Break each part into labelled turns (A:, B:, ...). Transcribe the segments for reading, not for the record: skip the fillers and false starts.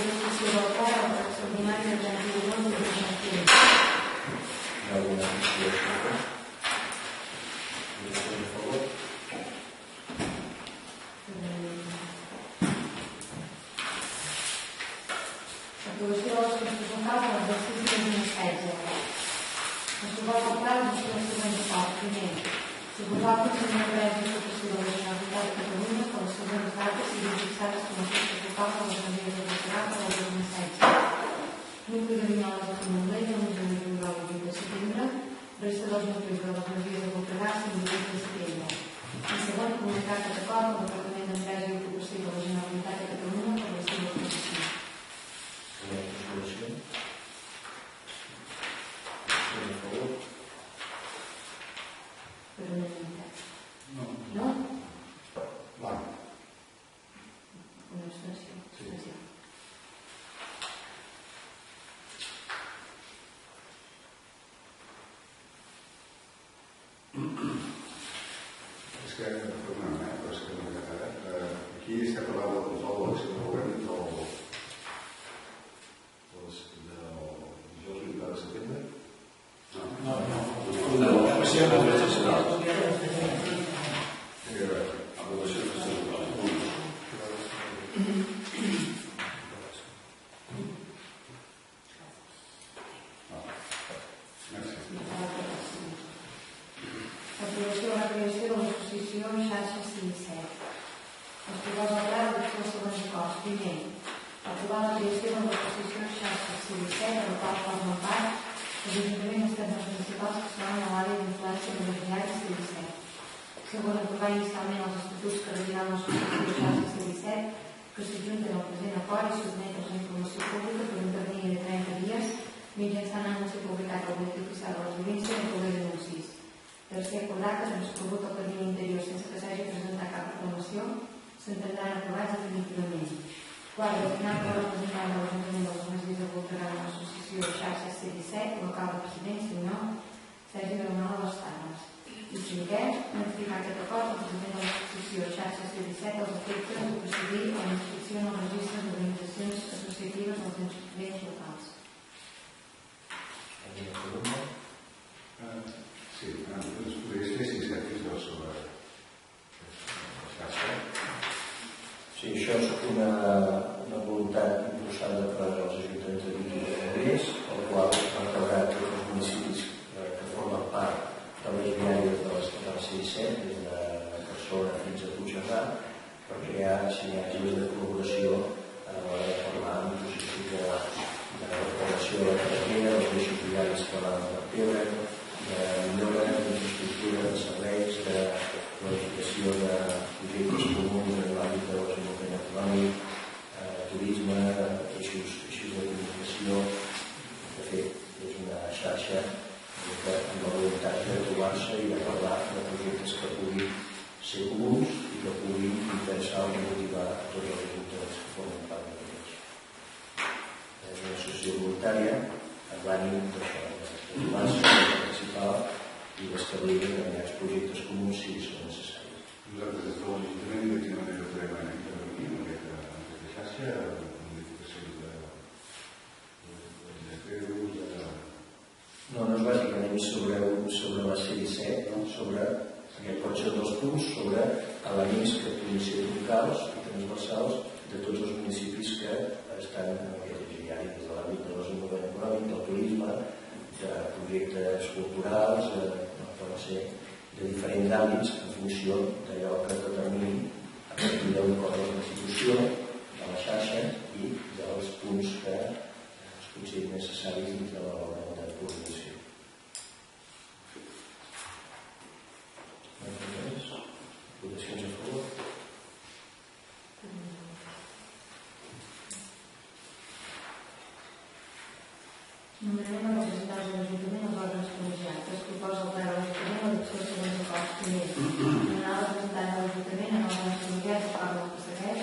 A: l'esposició del pla de l'extraordinari de 31 de 2021.
B: Hi ha alguna qüestió? Votacions a favor?
A: Aprovació de les comptes locals de l'exercici 2016. El suport del pla de gestió dels següents acords. Primer, suposar el Consell d'Empresa i Ocupació de la Generalitat de Catalunya que les següents dates siguin fixades com a comptes locals de les medides electorals del 2016. Nucli de Vinyoles de Fontainebleau, el 1 de juliol i 20 de setembre. Resta dels nuclis de les medides electorals el 18 de setembre. I segon, comunicar aquest acord al Departament d'Empresa i Ocupació de la Generalitat de Catalunya per la seva aplicació.
B: Resolució. A favor?
A: Per unanimitat.
B: No.
A: No?
B: Va.
A: Una abstenció.
B: Sí.
C: És que, perdona, però és que no m'he quedat. Aquí està parlant del control de l'acció de govern del dijous 21 de setembre?
B: No.
D: Aprovació de les estatals.
C: Aprovació de les estatals.
A: Aprovació de la creació de l'associació Xarxa 5-7. Es proposa el pla de els següents acords. Primer, aprovar la creació de l'associació Xarxa 5-7, de la qual formen part els ajuntaments externs municipals que són a l'àrea d'influència beneficiària C-17. Segon, aprovar inicialment els estatuts que regiran l'associació Xarxa C-17, que s'ajunten al present acord i sotmeten a la informació pública per un termini de 30 dies mitjançant anunci publicat al Boletí Oficial de la Província i en el d'anuncis. Tercer, acordar que transcorregut el termini interior sense que s'hagi presentat cap reclamació, s'entendran aprovats definitivament. Quart, destinar el representant de l'Ajuntament de les Masies de Voltregà a l'associació Xarxa C-17, local de presidència o no, Sergi Bernal de les Tanes. I cinquè, notificar aquest acord al president de l'associació Xarxa C-17 als efectes de procedir a la inscripció en els registres d'organitzacions associatives dels ens locals.
B: Alguna pregunta?
C: Sí, es podria fer 6 capítols sobre la xarxa.
B: Sí, això és una voluntat impulsada per els ajuntaments de Vic i de Granollers, el qual recaurà tots els municipis que formen part de les viàries de la C-17, des de Barcelona fins a Puigcerdà, per crear sinergies de col·laboració a l'hora de parlar en processos de reparació de la carretera, dels eixos viaris que van per Pebre, de millora d'infraestructura, de serveis, de planificació de projectes comuns en l'àmbit de desenvolupament econòmic, turisme, eixos de comunicació. De fet, és una xarxa amb la voluntat de trobar-se i de parlar de projectes que puguin ser comuns i que puguin interessar o motivar a tots els ajuntaments que formen part d'aquests. És una associació voluntària amb l'ànim d'això, de trobar-se, de participar i d'establir determinats projectes comuns si són necessaris.
C: Nosaltres des de l'Ajuntament de quina manera podem intervenir en aquesta xarxa, modificacions de
B: No, no és bàsicament sobre la C-17, no? Sobre, aquest pot ser dels punts, sobre elements que puguin ser locals i transversals de tots els municipis que estan en aquest itinerari, des de l'àmbit del desenvolupament econòmic, del turisme, de projectes culturals, poden ser de diferents àmbits en funció d'allò que es determini a partir d'un acord de constitució, de la xarxa i dels punts que es considerin necessaris dins de l'obra de coordinació. Votacions a favor?
A: Nomenament dels representants de l'Ajuntament als òrgans col·legiats. Es proposa el ple de l'Ajuntament l'adopció dels següents acords. Primer, nomenar el representant de l'Ajuntament en òrgans col·legiats a part del que segueix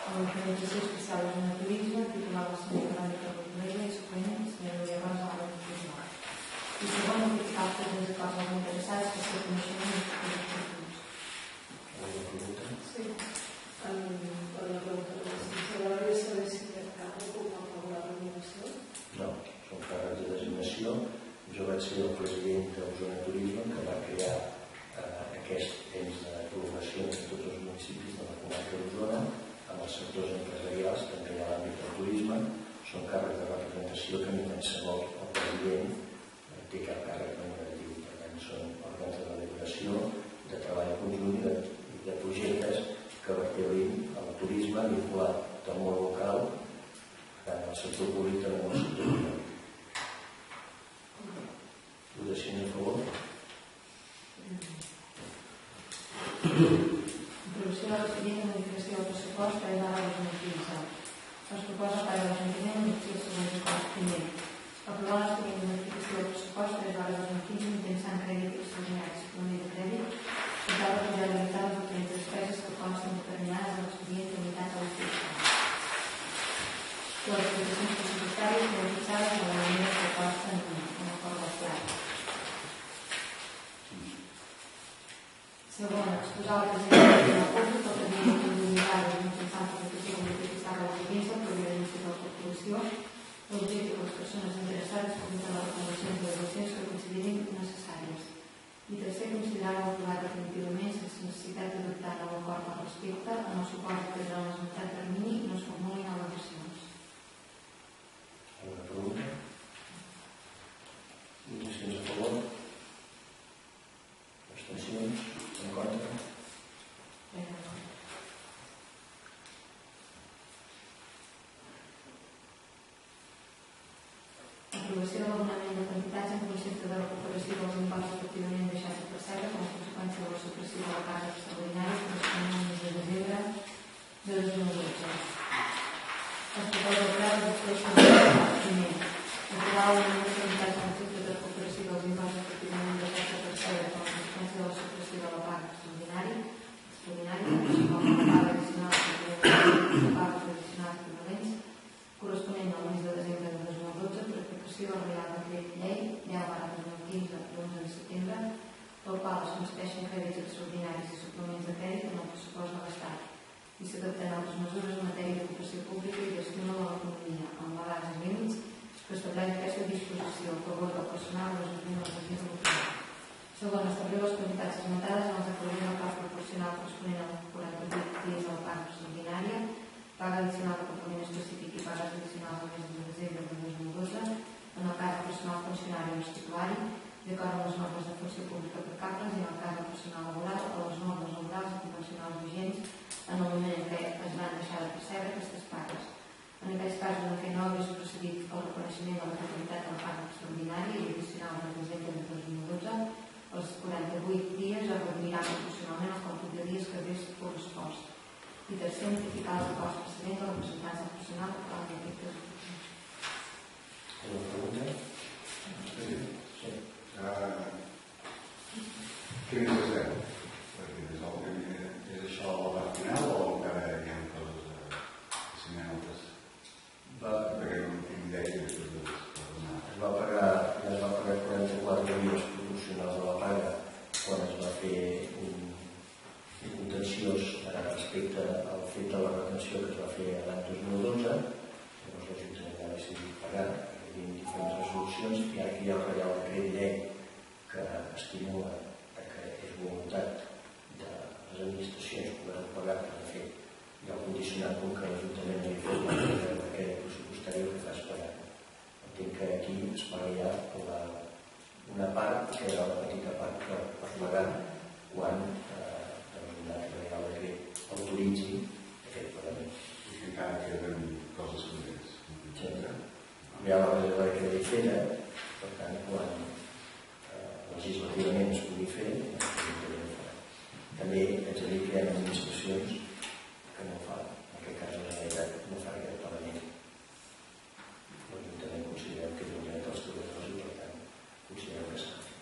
A: a l'organització especial de zona turisme, titular la senyora Econòmica de l'Organella i suplent, senyora Maria Rosa Alba de Puigdemont. I segon, notificar els següents acords als interessats que se coneixen en els punts.
B: Alguna pregunta?
E: Sí. Per la pregunta de la senyora, volia saber si hi ha cap
B: ser el president d'Osona Turisme, que va crear aquest ens de col·laboració entre tots els municipis de la comarca d'Osona, amb els sectors empresarials, també a l'àmbit del turisme. Són càrrecs de representació que ni tan sols el president té cap càrrec nominatiu. Per tant, són òrgans de deliberació, de treball conjunt i de projectes que vertebrin el turisme vinculat al món local, tant al sector públic com al sector privat. Votacions a favor?
A: Aprovació de l'expedient de modificació del pressupost 3/2015. Es proposa per a l'Ajuntament l'opció segons el cost primer. Aprovar l'expedient de modificació del pressupost 3/2015 mitjançant crèdit extraordinari suplement de crèdit per tal de poder limitar les diferents despeses que consten determinades a l'expedient limitat a l'oficina. Les aplicacions pressupostàries són fixades de la manera que consten en el cos del pla. Segona, exposar la presentació del públic el termini d'individual mitjançant l'aplicació comunicativa de la província per l'inici de la corporació, l'objecte que les persones interessades publiquen les reclamacions de relacions que considerin necessàries. I tercer, considerar l'aprovar definitivament sense necessitat d'adoptar nou acord al respecte en el supòsit que durant l'esmentat termini no es formulin al·legacions.
B: Alguna pregunta? Votacions a favor? Abstencions? En contra?
A: Aprovació de l'abonament de quantitats en concepte de recuperació dels imports efectivament deixats a percebre com a conseqüència de la supressió de la càrrega extraordinària corresponent al mes de desembre de 2012. Es proposa el pla de gestió primer. Aprovar l'abonament de quantitats en concepte de recuperació dels imports efectivament deixats a percebre com a conseqüència de la supressió de la càrrega extraordinària com a paga addicional equivalents corresponent al mes de desembre de 2012 per aplicació del Reial Decret Llei 10/2015 d'11 de setembre, pel qual es concedeixen crèdits extraordinaris i suplements de crèdit en el pressupost de l'Estat i s'adopten altres mesures en matèria d'ocupació pública i d'estímul a l'economia, amb legals i límits que estableix aquesta disposició a favor del personal de l'Ajuntament dels agents locals. Segon, establir les quantitats esmentades en els acords del part proporcional corresponent als 48 dies de la part extraordinària, paga addicional de complement específic i pagues addicionals al mes de desembre de 2012, en el cas del personal funcionari o estipulari, d'acord amb les normes de funció pública aplicables i en el cas del personal laboral o les normes laborals i convencionals vigents en el moment en què es van deixar de percebre aquestes pagues. En aquests casos, en què no hagués procedit el reconeixement de la totalitat de la paga extraordinària i addicional de desembre de 2012, els 48 dies es reduiran proporcionalment al comput de dies que hagués correspost. I tercer, notificar els acords precedents de representants del personal que cal efectes.
B: Alguna pregunta?
C: Sí. Què necessitem? És això la part final o encara hi ha coses que s'hi han altres? Perquè no tinc idea
B: Es va pagar 44 dies proporcionals de la paga quan es va fer un contenciós respecte al fet de la retenció que es va fer l'any 2012. Llavors l'Ajuntament va decidir pagar, hi havia diferents resolucions i ara que hi ha el Reial Decret Llei que estimula que és voluntat de les administracions poder pagar, que de fet hi ha el condicionat com que l'Ajuntament havia fet la crèdit pressupostari que fa pagar. Entenc que aquí es paga ja una part que era la petita part que es pagar quan el Reial Decret autoritzi aquest pagament.
C: I que encara queden coses pendents.
B: Hi ha la reserva de crèdit feta, per tant, quan legislativament es pugui fer, també haig de dir que hi ha administracions que no ho fan. En aquest cas, la Generalitat no fa aquest pagament. L'Ajuntament considerem que és un dret dels treballadors i, per tant, considerem que s'ha de fer.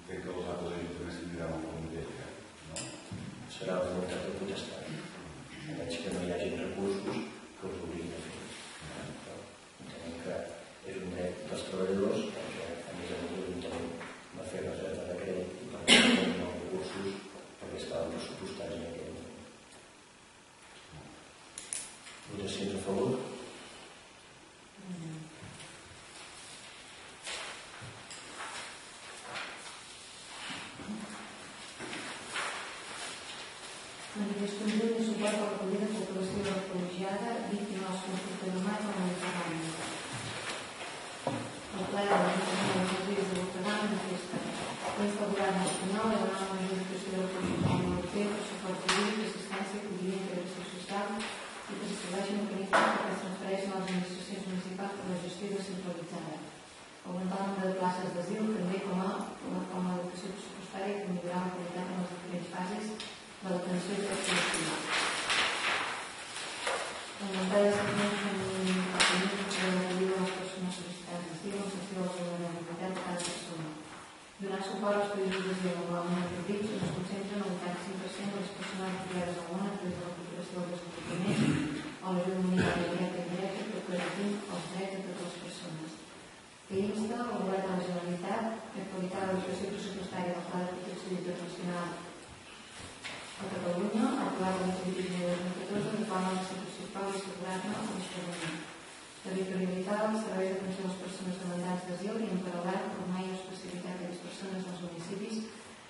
C: Crec que els altres ajuntaments tindran el mateix, no?
B: Serà la voluntat de potestat. Veig que no hi hagi recursos que us obliguin a fer. Entenem que és un dret dels treballadors perquè, a més a més, l'Ajuntament va fer reserva de crèdit i per tant tenim els recursos perquè estaven pressupostats en aquell moment. Votacions a favor?
A: Entitats conjunt de suport a l'acollida de població refugiada víctima dels conflictes armats al Mediterrani. El ple de les Illes de Voltregà manifesta insta el govern espanyol a demanar una modificació de la Constitució Europea per suport jurídic, assistència, acollida i integració social i que s'estableixin mecanismes que es transfereixen a les administracions municipals per la gestió descentralitzada. Augmentar el nombre de places d'asil també com a dotació pressupostària que millorar la qualitat en les diferents fases de l'atenció i l'atenció. Augmentar les mecanismes de l'acollida de les persones sol·licitants d'asil en funció de la vulnerabilitat de cada persona. Donar suport als països d'asil globalment atrevits on es concentren el 85% de les persones refugiades al món a través de la cooperació al desenvolupament o l'ajuda humanitària directa i indirecta que garantint els drets de totes les persones. Que insta el govern de la Generalitat a actualitzar la dotació pressupostària del Pla de Protecció Internacional a Catalunya, aprovat el 25 de 2014, de forma a la situació actual i assegurar-ne el desplegament. Territorialitzar els serveis d'atenció a les persones demandants d'asil i en paral·lel formar i especialitzar aquelles persones dels municipis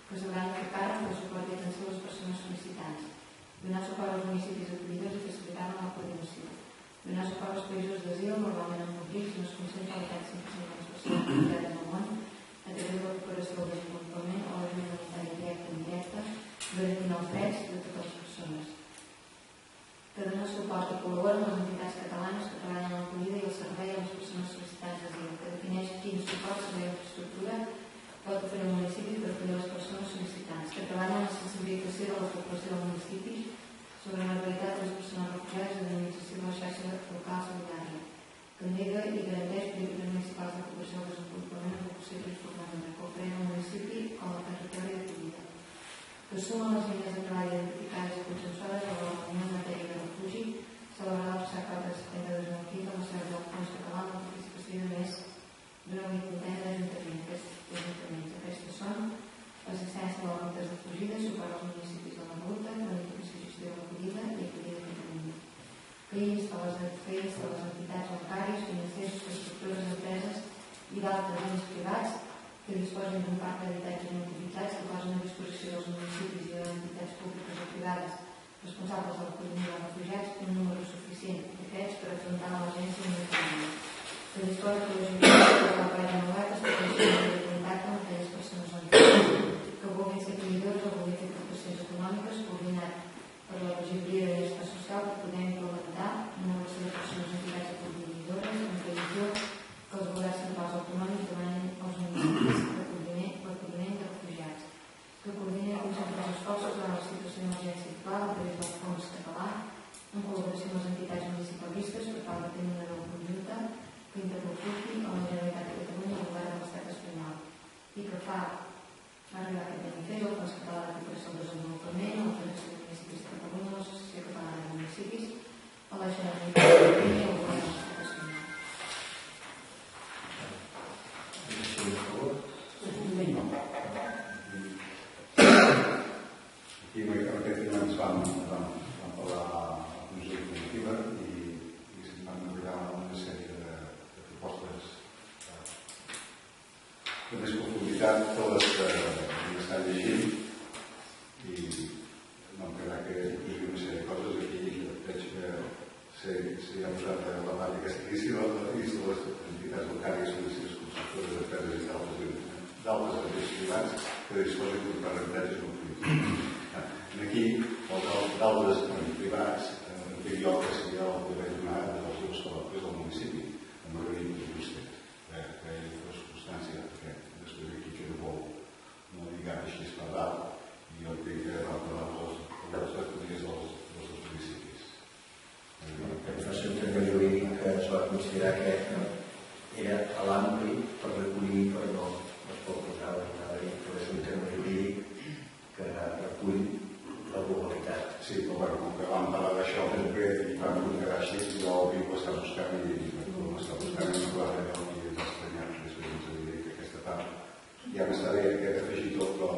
A: que s'hauran de fer càrrec del suport i atenció a les persones sol·licitants. Donar suport als municipis acollidors i facilitar-ne la coordinació. Donar suport als països d'asil normalment empobrits on es concentra el 85% de les persones refugiades al món a través de la cooperació al desenvolupament o l'ajuda humanitària directa i indirecta, garantint els drets de totes les persones. Que dona suport i col·labora amb les entitats catalanes que treballen en l'acollida i el servei a les persones sol·licitants d'asil, que defineix quin suport, servei o infraestructura pot oferir el municipi per acollir les persones sol·licitants, que treballa en la sensibilització de la població del municipi sobre la realitat de les persones refugiades i l'administració de la xarxa local solidària, que endega i garanteix polítiques municipals de cooperació al desenvolupament de l'ocupació transformadora, que ofereix el municipi com a territori d'acollida, que suma les línies de treball identificades i consensuades a la reunió en matèria de refugi celebrada el passat 4 de setembre de 2015 a la seu del Fons Català amb la participació de més d'una vuitantena d'ajuntaments. Aquestes són l'assistència a les rutes de fugida, suport als municipis de la ruta, planificació i gestió de l'acollida i acollida de Catalunya. Que insta les entitats bancàries, financeres, estructures, empreses i d'altres ens privats que disposen d'un parc d'habitatges no utilitzats que posen a disposició dels municipis i de les entitats públiques o privades responsables de l'acollida de refugiats un número suficient d'aquests per afrontar l'emergència immediatament. Que disposa de l'Ajuntament de la pàgina web estableixen un contacte amb aquelles persones que vulguin ser acollidors o vulguin fer prestacions econòmiques coordinat per la regidoria de benestar social per poder implementar una relació de persones entitats acollidores en previsió que els governs centrals autonòmics demanin als municipis l'acolliment de refugiats, que coordini i concentri els esforços en la situació d'emergència actual a través del Fons Català, en col·laboració amb les entitats municipalistes per tal de tenir una veu conjunta que interlocuti amb la Generalitat de Catalunya i el govern de l'Estat espanyol, i que fa arribar aquest manifest al Fons Català de Cooperació al Desenvolupament, a la Federació de Municipis de Catalunya, a l'Associació Catalana de Municipis, a la Generalitat de Catalunya i al govern de l'Estat espanyol.
C: Aquí en aquest tema ens vam parlar a la comissió informativa i se'n van enviar una sèrie de propostes de més profunditat, totes que estan llegint i no em quedarà que inclusive una sèrie de coses aquí veig que s'hi ha posat a la part aquesta crisi de les entitats bancàries, financeres, constructores, empreses i d'altres entitats privats que disposen d'un parc d'habitatges no utilitzats. Aquí, d'altres privats, dic jo que si jo el vaig donar dels seus col·lectors del municipi, amb organismes justes, que hi ha una circumstància que després aquí queda molt lligat així per dalt, i jo entenc que va parlar dels recollits dels municipis.
B: Per informació del terme jurídic que es va considerar que era a l'ampli per recollir, però no es pot posar però és un terme jurídic que recull la globalitat.
C: Sí, però com que vam parlar d'això concret i vam quedar així, jo vinc a estar buscant i m'està buscant una cosa allò que és estranyat, després ens diré que aquesta part ja m'està bé aquest afegitó, però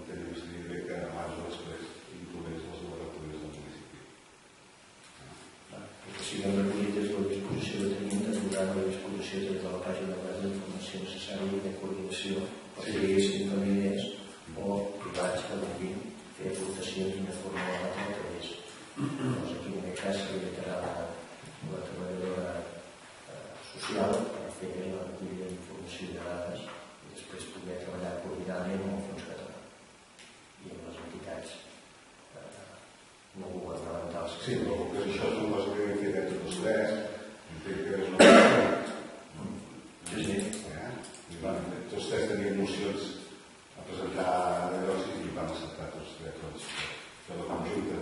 C: tenia més dir que abans o després inclogués les laboratòries del municipi.
B: El que sigui recollit és la disposició de tenir de posar a la disposició des de la pàgina web d'informació necessària i de coordinació per siguin famílies o privats que vulguin fer aportacions d'una forma o altra
C: Sí, però això és una cosa que hem fet entre tots tres. Entenc que és una cosa.
B: Sí.
C: I tots tres tenien mocions a presentar negocis i vam acceptar tots tres. De la conjunta,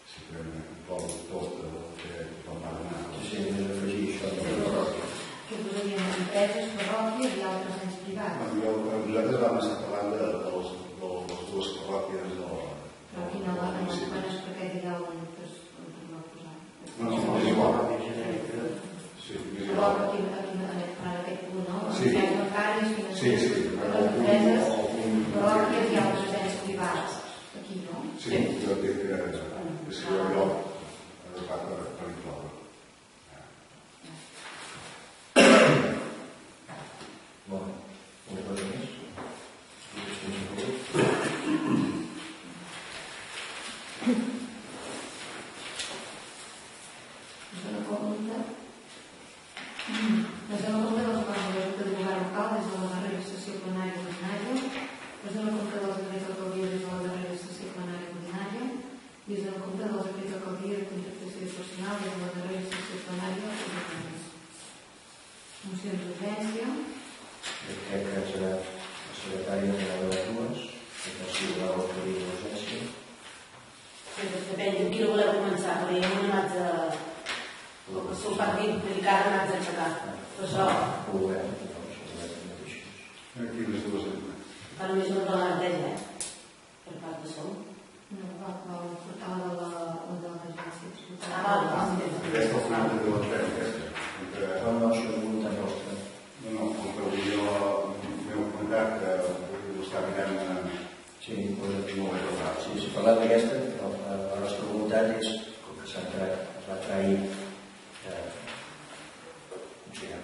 C: si podem incloure tot el que vam demanar.
B: Sí, hem d'afegir això de la parròquia.
A: Que posaríem empreses, parròquies i altres ens privats.
C: Nosaltres vam estar parlant de les dues parròquies
A: Però aquí no van explicar que hi ha un que es va posar.
C: No, és igual. Sí, és igual.
A: Però aquí en aquest punt, no?
C: Sí.
A: Els bancaris,
C: Sí, sí.
A: empreses, parròquies i altres ens privats. Aquí, no?
C: Sí, jo crec que seria allò adequat per incloure.
B: Bueno, una cosa més.
A: Es dona compte dels acords de Junta de Govern local des de la darrera sessió plenària ordinària, es dona compte dels decrets d'alcaldia des de la darrera sessió plenària ordinària i es dona compte dels decrets d'alcaldia de contractació de personal des de la darrera sessió plenària ordinària. Mocions d'urgència.
B: Crec que serà el secretari de les dues, que si voleu oferir l'urgència.
E: Depèn de qui no voleu començar, perquè jo no m'haig de... El seu partit dedicada m'haig d'aixecar. Per això,
B: Ho veurem, doncs, ho veurem mateixos.
C: Aquí les dues
E: fa només una de la neteja, per part de Sol.
A: No, va portar la de l'agència.
C: Aquesta final de la trena, aquesta.
B: No, no, això és voluntat nostra.
C: No, com que jo m'heu comentat que ho està mirant
B: Sí, doncs,
C: molt bé tocat.
B: sí, si parlem d'aquesta, la nostra voluntat és, com que es va trair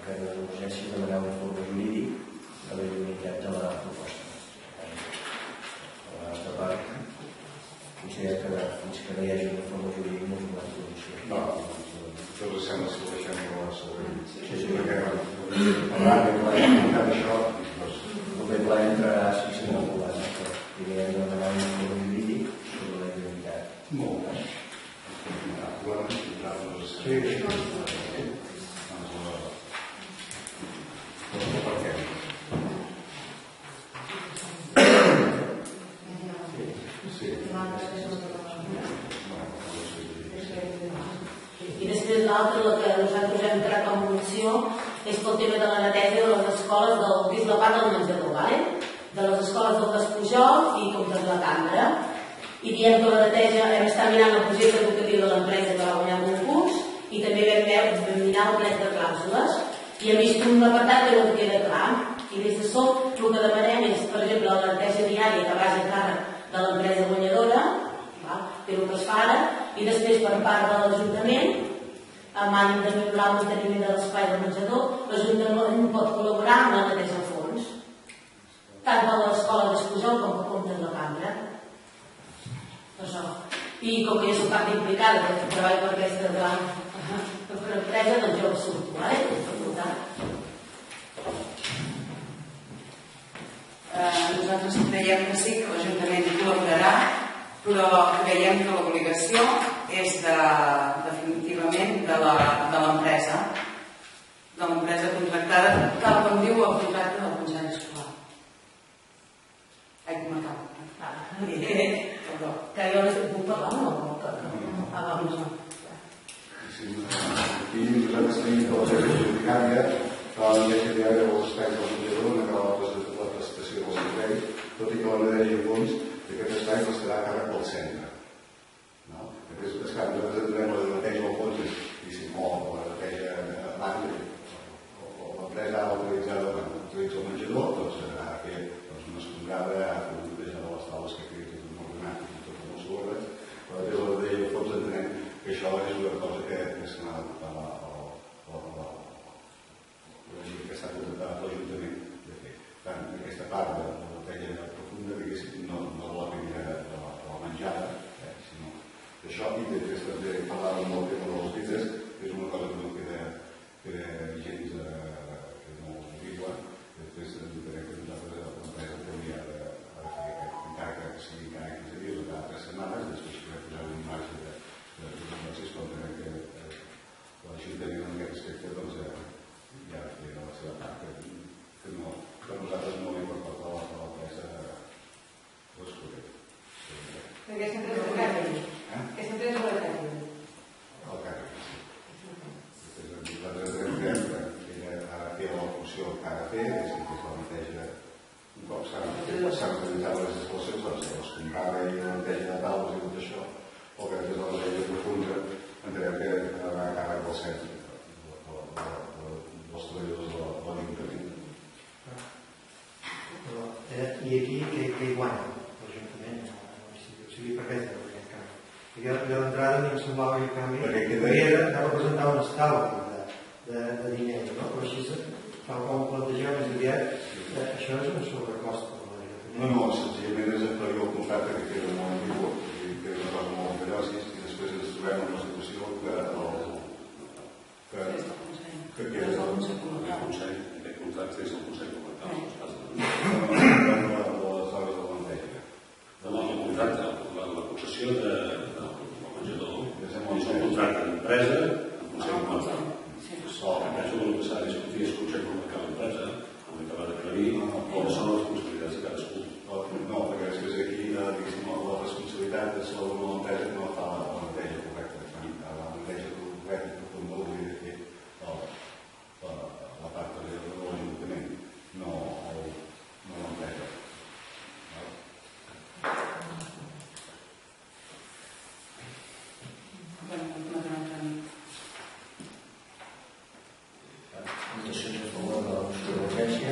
B: que en l'urgència demanar un informe jurídic de la idoneïtat de la proposta. Per la nostra part, considera que fins que no hi hagi un informe jurídic no és una solució.
C: No, doncs sembla que ho deixem per la següent.
B: Sí,
C: Perquè parlant de això, doncs,
B: el bé pla entrarà si s'ha aprovat, però primer hem de demanar un informe jurídic sobre la idoneïtat.
C: molt bé. Sí. Per què? Sí.
E: I després l'altre, el que nosaltres hem entrat com moció, és pel tema de la neteja de les escoles dins la part del menjador, ¿vale? De les escoles del Despujol i com de la cambra. I diem que la neteja hem estat mirant el projecte educatiu de l'empresa que va guanyar el concurs i també vam mirar el dret de clàusules i hem vist un apartat que no queda clar. I des de sot el que demanem és, per exemple, la neteja diària que vagi a càrrec de l'empresa guanyadora, que és el que es fa ara, i després per part de l'Ajuntament, amb ànim de millorar el manteniment de l'espai del menjador, l'Ajuntament pot col·laborar amb la neteja al fons, tant per l'escola d'Espujol com per comptes de la cambra. Això. I com que jo soc part implicada, que treballo per aquesta empresa, doncs jo ho surto,
F: Nosaltres creiem que sí, que l'Ajuntament col·laborarà, però creiem que l'obligació és definitivament de l'empresa contractada, tal com diu el contracte del Consell Escolar. Ai, com acabo.
E: Perdó. Que jo no puc parlar, no?
C: Aquí nosaltres tenim que la xarxa judicària la neteja diària dels espais del menjador no acaba la prestació del servei, tot i que la neteja a fons d'aquest espai estarà a càrrec del centre. És clar, nosaltres entenem la neteja al fons o la neteja a banda o l'empresa autoritzada utilitza el menjador, doncs ha de fer una escombrada, ha de fer neteja de les taules que quedi tot ordenat i tot amb els ordres, però des de la neteja al fons entenem que això és una cosa que se n'ha de parlar que està contractada per l'Ajuntament de fer. Per tant, aquesta part de la neteja profunda, diguéssim, no la primera de la menjada, sinó d'això, i després també parlàvem molt del tema de les vides, que és una cosa que no queda gens viva, després entenem que nosaltres l'empresa també ha de fer, encara que sigui cada 15 dies o cada 3 setmanes, després podem posar un marge
G: aquí què hi guanya l'Ajuntament, o sigui, per què és aquest canvi? Jo d'entrada ni em semblava que el canvi havia de representar un estalvi de diners, no? Però així, tal com ho plantegeu més aviat, això és un sobrecost per l'Ajuntament.
C: No, senzillament és aclarir el contracte que queda molt ambigu, que és una cosa molt perillosa, i després ens trobem en una situació que queda
D: el Consell, aquest contracte és el Consell Comarcal. El contracte, la concessió del menjador és un contracte d'empresa amb Consell Comarcal. Penso que el que s'ha de discutir és Consell Comarcal d'empresa, com he acabat d'aclarir, quines són les responsabilitats de cadascú.
C: No, perquè després aquí la responsabilitat és sobre una empresa que no fa la neteja correcta. La neteja correcta que no hauria de fer la part de l'Ajuntament, no l'empresa.
B: Votacions a favor de la moció d'urgència.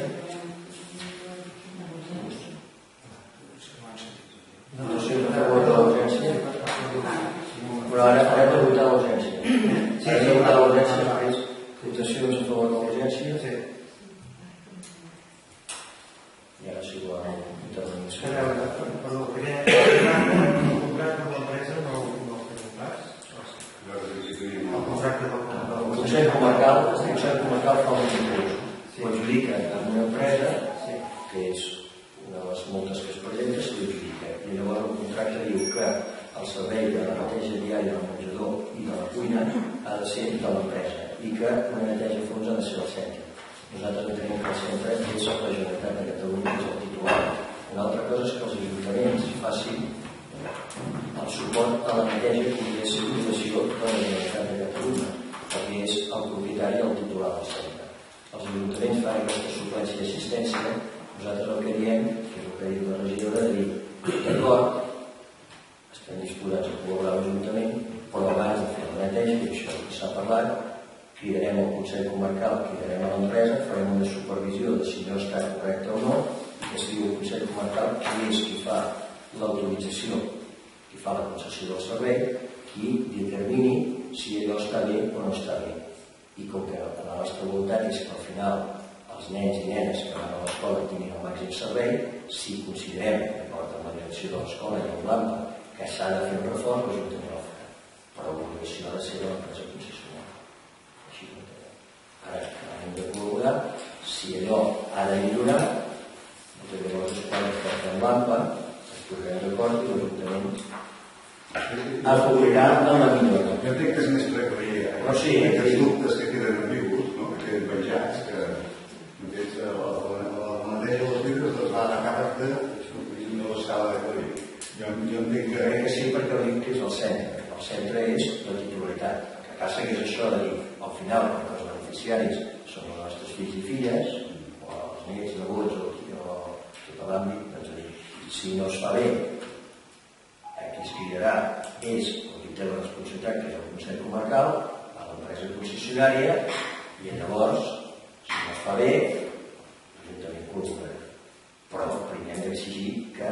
B: Votacions a favor de l'urgència. Però ara hem de votar l'urgència. Ara hem de votar l'urgència després. Votacions a favor de l'urgència. I ara sí que la intervenció.
G: Perdó, el contracte amb l'empresa no el tenim pas. El contracte
B: El Consell Comarcal fa un concurs. Ho adjudica a una empresa, que és una de les multes que es presenta, se li adjudica. I llavors el contracte diu que el servei de la neteja diària del menjador i de la cuina ha de ser de l'empresa i que una neteja a fons ha de ser el centre. Nosaltres entenem que el centre és la Generalitat de Catalunya, que és el titular. Una altra cosa és que els ajuntaments facin el suport a la neteja que hauria de ser obligació de la Generalitat de Catalunya, perquè és el propietari i el titular del centre. Els ajuntaments fan aquesta suplència i assistència. Nosaltres el que diem, que és el que diu la regidora, de dir, d'acord, estem disposats a col·laborar amb l'Ajuntament, però abans de fer la neteja, i això s'ha parlat, cridarem el Consell Comarcal, cridarem a l'empresa, farem una supervisió de si allò està correcte o no, i que sigui el Consell Comarcal qui és qui fa l'autorització, qui fa la concessió del servei, qui determini si allò està bé o no està bé. I com que la nostra voluntat és que al final els nens i nenes que van a l'escola tinguin el màxim servei, si considerem, d'acord amb la direcció de l'escola i amb l'AMPA, que s'ha de fer un reforç, l'Ajuntament el farà. Però l'obligació ha de ser de l'empresa concessionària. Així ho entenem. Ara hem de col·laborar. Si allò ha de millorar, llavors es pot fer amb l'AMPA, es posarem d'acord i l'Ajuntament afavorirà en la millora.
C: Jo entenc que és més precaria.
B: Però sí,
C: aquests dubtes que queden ambigus, que queden penjats, que la neteja dels vidres es va a càrrec de no l'escala de aclarir. Jo entenc
B: Jo crec que sí, perquè el dic que és el centre. El centre és la titularitat. El que passa que és això de dir, al final, que els beneficiaris són els nostres fills i filles, o els nets, nebots, o tot l'àmbit, doncs a dir, si no es fa bé, qui es cridarà és el que té la responsabilitat, que és el Consell Comarcal, a l'empresa concessionària, i llavors, si no es fa bé, l'Ajuntament col·laborarà. Però primer hem d'exigir que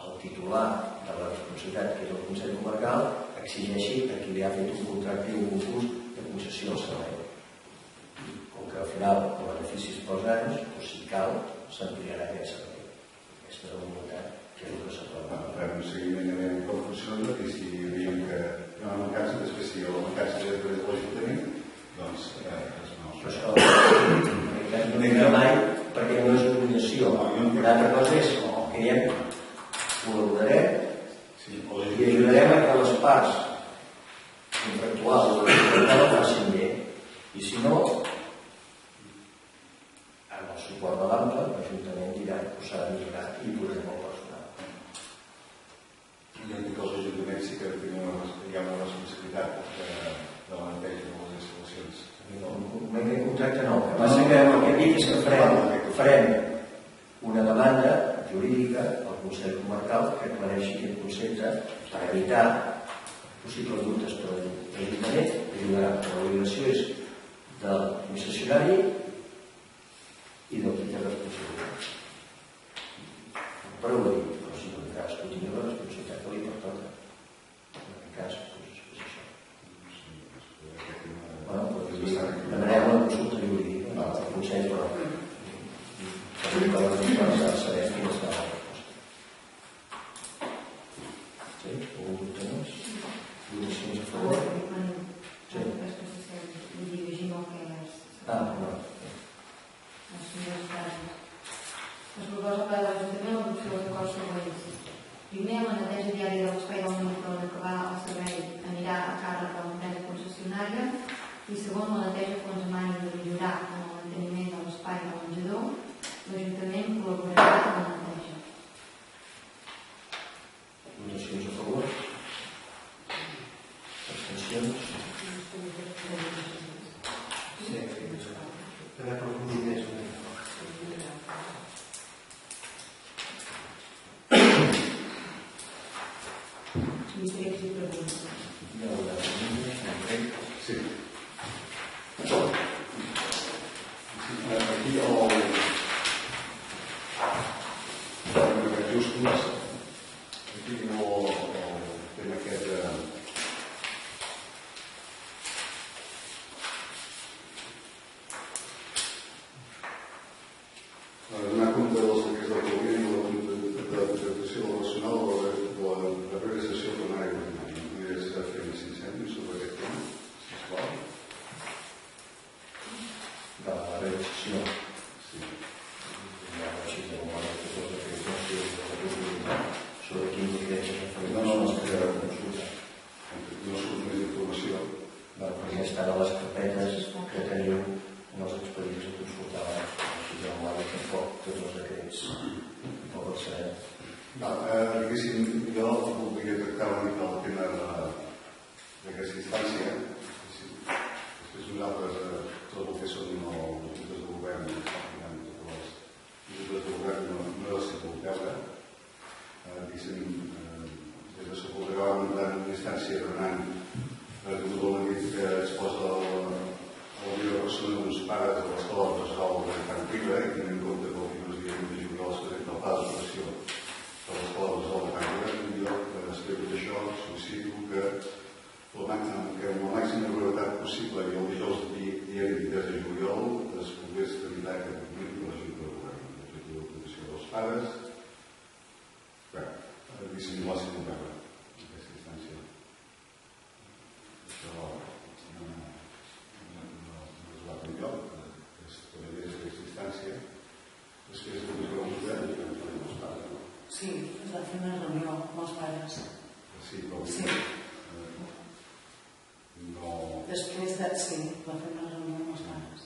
B: el titular de la responsabilitat, que és el Consell Comarcal, exigeixi a qui li ha fet un contracte i un concurs de concessió al servei. Com que al final el benefici és pels anys, doncs si cal, s'ampliarà aquest servei. Aquesta és la voluntat que és el que s'aprova.
C: farem un seguiment de veure com funciona i si veiem que hi ha una mancança, després si hi ha la mancança de l'Ajuntament, doncs
B: Però això no dirà mai perquè no és obligació. Una altra cosa és que diem col·laborarem i ajudarem a que les parts contractuals de l'Ajuntament facin bé. I si no, amb el suport de l'AMPA, l'Ajuntament dirà que s'ha de millorar i posarem el personal.
C: jo entenc que els ajuntaments sí que hi ha una responsabilitat de la neteja de les instal·lacions.
B: No hi ha contracte, no. El que passa que el que dic és que farem una demanda jurídica al Consell Comarcal que aclareixi aquest concepte per evitar possibles dubtes per l'Ajuntament. L'obligació és del concessionari i del qui té responsabilitat.
A: I segon, la neteja que ens demani de millorar en el manteniment de l'espai del menjador, l'Ajuntament col·laborarà amb la neteja.
B: Votacions a favor? Abstencions?
G: Sí, també aprofundir més una mica.
A: Districtes i preguntes.
B: Hi ha una pregunta, crec.
C: Sí. Aquí el majúscules, aquí no tema aquest donar compte dels secrets del Parlament i de la contractació relacional de la realització plenària ordinària. No podries fer més incendis sobre aquest tema, sisplau?
B: De la realització.
C: Sí.
B: Sobre quins evidències referents
C: No,
B: són els que de consulta.
C: No surt més informació.
B: Perquè estan a les carpetes que teniu en els expedients de consultar així de l'any tampoc tots els decrets no pot ser.
C: Diguéssim, jo voldria tractar una mica el tema d'aquesta instància. Després nosaltres, tot el que són els juntes de govern, les juntes de govern no les sé veure. Diguéssim, des de suposar una instància demanant tothom ha dit que es posa la millor persona d'uns pares a l'escola bressol de Can Riba i tenint en compte que el primer dia de juliol es presenta el pla d'operació de l'escola bressol de Can Riba. Jo espero d'això, sol·licito que amb la màxima brevetat possible i el dijous dia 23 de juliol es pogués tramitar aquest document per la Junta de Govern, l'objectiu de protecció dels pares. Bé, diguéssim, la secundària, aquesta instància. Això no es va per lloc, també des d'aquesta instància. Després de una pregunta, que no farem els pares, no?
F: Sí, es va fer una reunió amb els pares.
C: Sí, però
F: Sí.
C: No...
F: Després de... Sí, va fer una reunió amb els pares.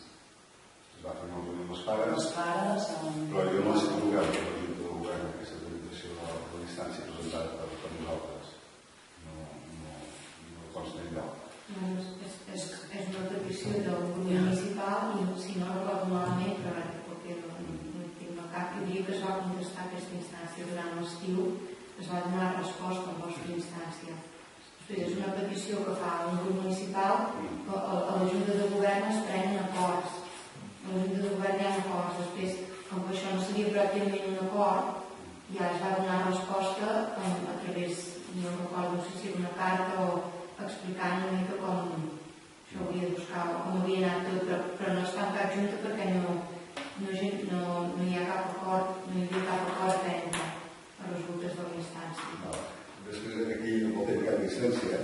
C: Es va fer una reunió amb els pares,
F: Els pares...
C: però jo no estic trucat per la Junta de Govern aquesta tramitació de la instància presentada per nosaltres. No consta enlloc.
A: És una petició del grup municipal i si no recordo malament, però perquè no tinc cap, jo diria que es va contestar aquesta instància durant l'estiu, es va donar resposta a la vostra instància. Després és una petició que fa un grup municipal, a la Junta de Govern es prenen acords. A la Junta de Govern hi ha acords. Després, com que això no seria pràcticament un acord, ja es va donar resposta a través, no recordo si era una carta o explicant una mica com això hauria de buscar, com hauria anat tot, però no està en cap junta perquè no hi ha cap acord, no hi havia cap acord entre els resultats de la instància.
C: Després aquí no pot tenir cap llicència,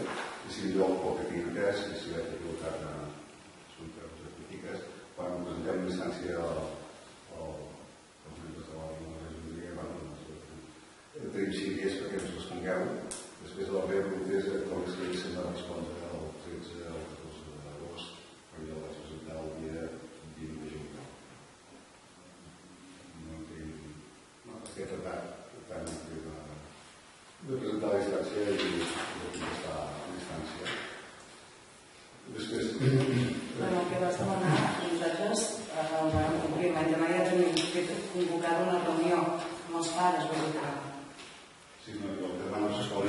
C: i si jo el poc que tinc entès, que si vaig equivocar en assumptes crítiques, quan presentem una instància als membres de la regidoria, tenim 5 dies perquè ens respongueu. Després de la meva pregunta, com és que se'm va respondre el 13 o el 14 d'agost, quan jo vaig presentar el dia 20 de juliol. No estic tratat de presentar la instància i de contestar la instància. Després...
F: Bueno, el que vas demanar, nosaltres el vam complir. L'endemà ja tenim convocada una reunió amb els pares, vull dir que...
C: Sí, no, jo el que demano és escola.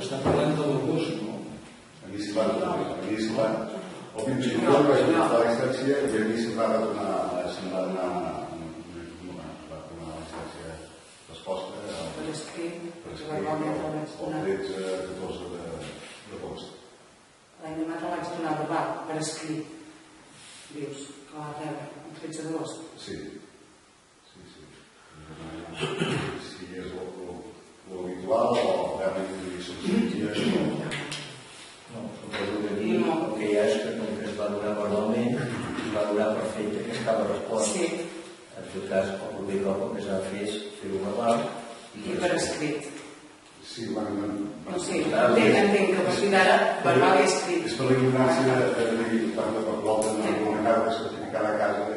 D: Està parlant de l'agost, no?
C: A mi s'hi va retornar. El 20 de juliol vaig presentar la instància i a mi s'hi va donar la instància resposta
F: per escrit,
C: el 13-14 d'agost.
F: l'endemà te vaig donar verbal, per escrit. Dius que va rebre el 13 d'agost.
C: Sí. Si és l'habitual o realment substituir.
B: No, suposo que aquí el que hi ha és que com que es va donar verbalment, es va donar per fet que estava resposta.
F: Sí.
B: En tot cas, el proper cop el que s'ha de fer és fer-ho verbal
F: I per escrit.
C: Sí, bueno,
F: No Sí, entenc que a partir d'ara verbal i escrit.
C: És per la ignorància de dir, quan de cop volta no hi ha una carta especificada a casa i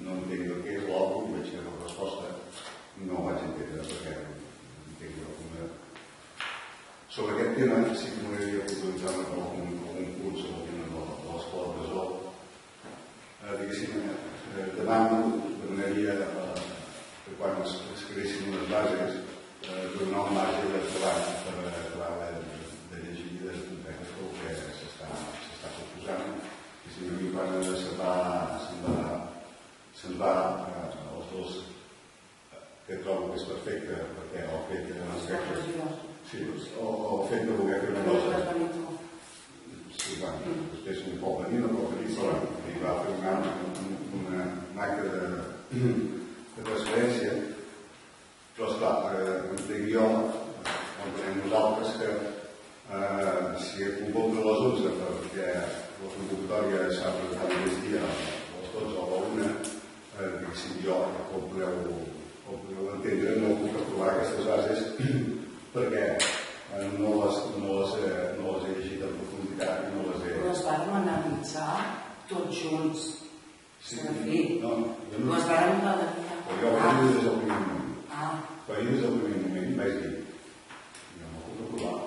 C: no entenc el que és l'òcul i veig que la resposta no ho vaig entendre perquè entenc alguna... Sobre aquest tema sí que m'hauria utilitzar algun curs o de l'escola de Sol. Diguéssim, demanaria que quan es creessin unes bases donar un marge de treball per acabar de llegir i de comprendre el que s'està proposant. I si a mi quan se'n va els dos que trobo que és perfecte perquè el fet de voler fer una cosa sí, bueno, després un pot venir, no pot venir, però li va fer un acte de transferència, però esclar, entenc jo, entenem nosaltres que si es convoca a les 11 perquè la convocatòria s'ha presentat el migdia a les 12 o a la 1, diguéssim jo, com podeu entendre, no puc aprovar aquestes bases perquè no les he llegit en profunditat i no les he...
F: Les vàrem analitzar tots junts.
C: Sí,
F: no, les vàrem analitzar.
C: Però jo vaig dir des del primer moment.
F: Vaig
C: dir des del primer moment i vaig dir jo no puc aprovar.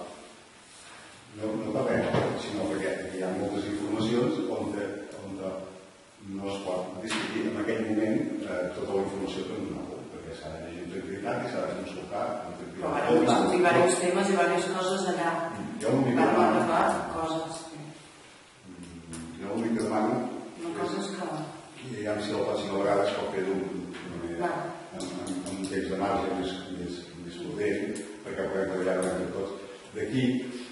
C: No per res, sinó perquè hi ha moltes informacions on no es pot discutir en aquell moment tota la informació que no puc, perquè s'ha de llegir amb tranquil·litat i s'ha de consultar amb tranquil·litat.
F: Però vàrem discutir diversos temes i diverses coses allà. Vàrem parlar coses.
C: Jo l'únic que demano
F: coses que...
C: i ja si el faig a vegades pot fer amb un temps de marge més prudent perquè podem treballar entre tots. D'aquí,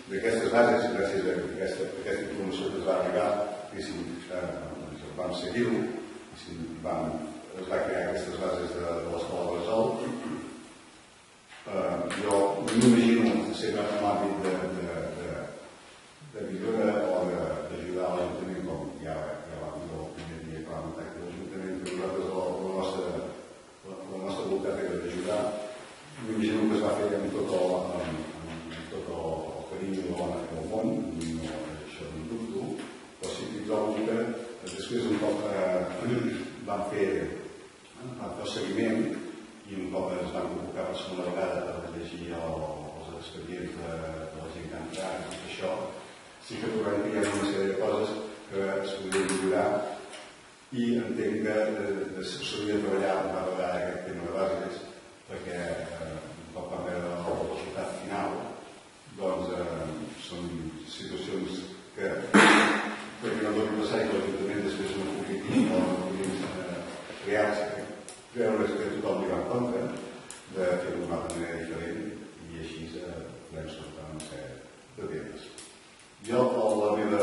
C: d'aquestes bases, gràcies a aquesta informació que es va arribar, vam seguir-ho, es va crear aquestes bases de l'escola Bressol. Jo m'imagino sempre en l'àmbit de millora o d'ajudar l'Ajuntament, com ja vam dir el primer dia que vam entrar que l'Ajuntament, que nosaltres la nostra voluntat era d'ajudar. M'imagino que es va fer amb tot el carinyo de l'home del món, això no dubto, però sí que trobo que després un cop van fer el seguiment i un cop es van convocar per segona vegada per llegir els expedients de la gent que ha entrat i tot això, sí que trobem que hi ha una sèrie de coses que es podrien millorar i entenc que s'hauria de treballar una vegada aquest tema de bases perquè un cop vam veure el resultat final doncs són situacions que no doni passar i que l'Ajuntament després no pugui dir o no pugui creure que tothom li va en contra de fer-ho d'una altra manera diferent i així podem sortir una sèrie de temes. Jo, la meva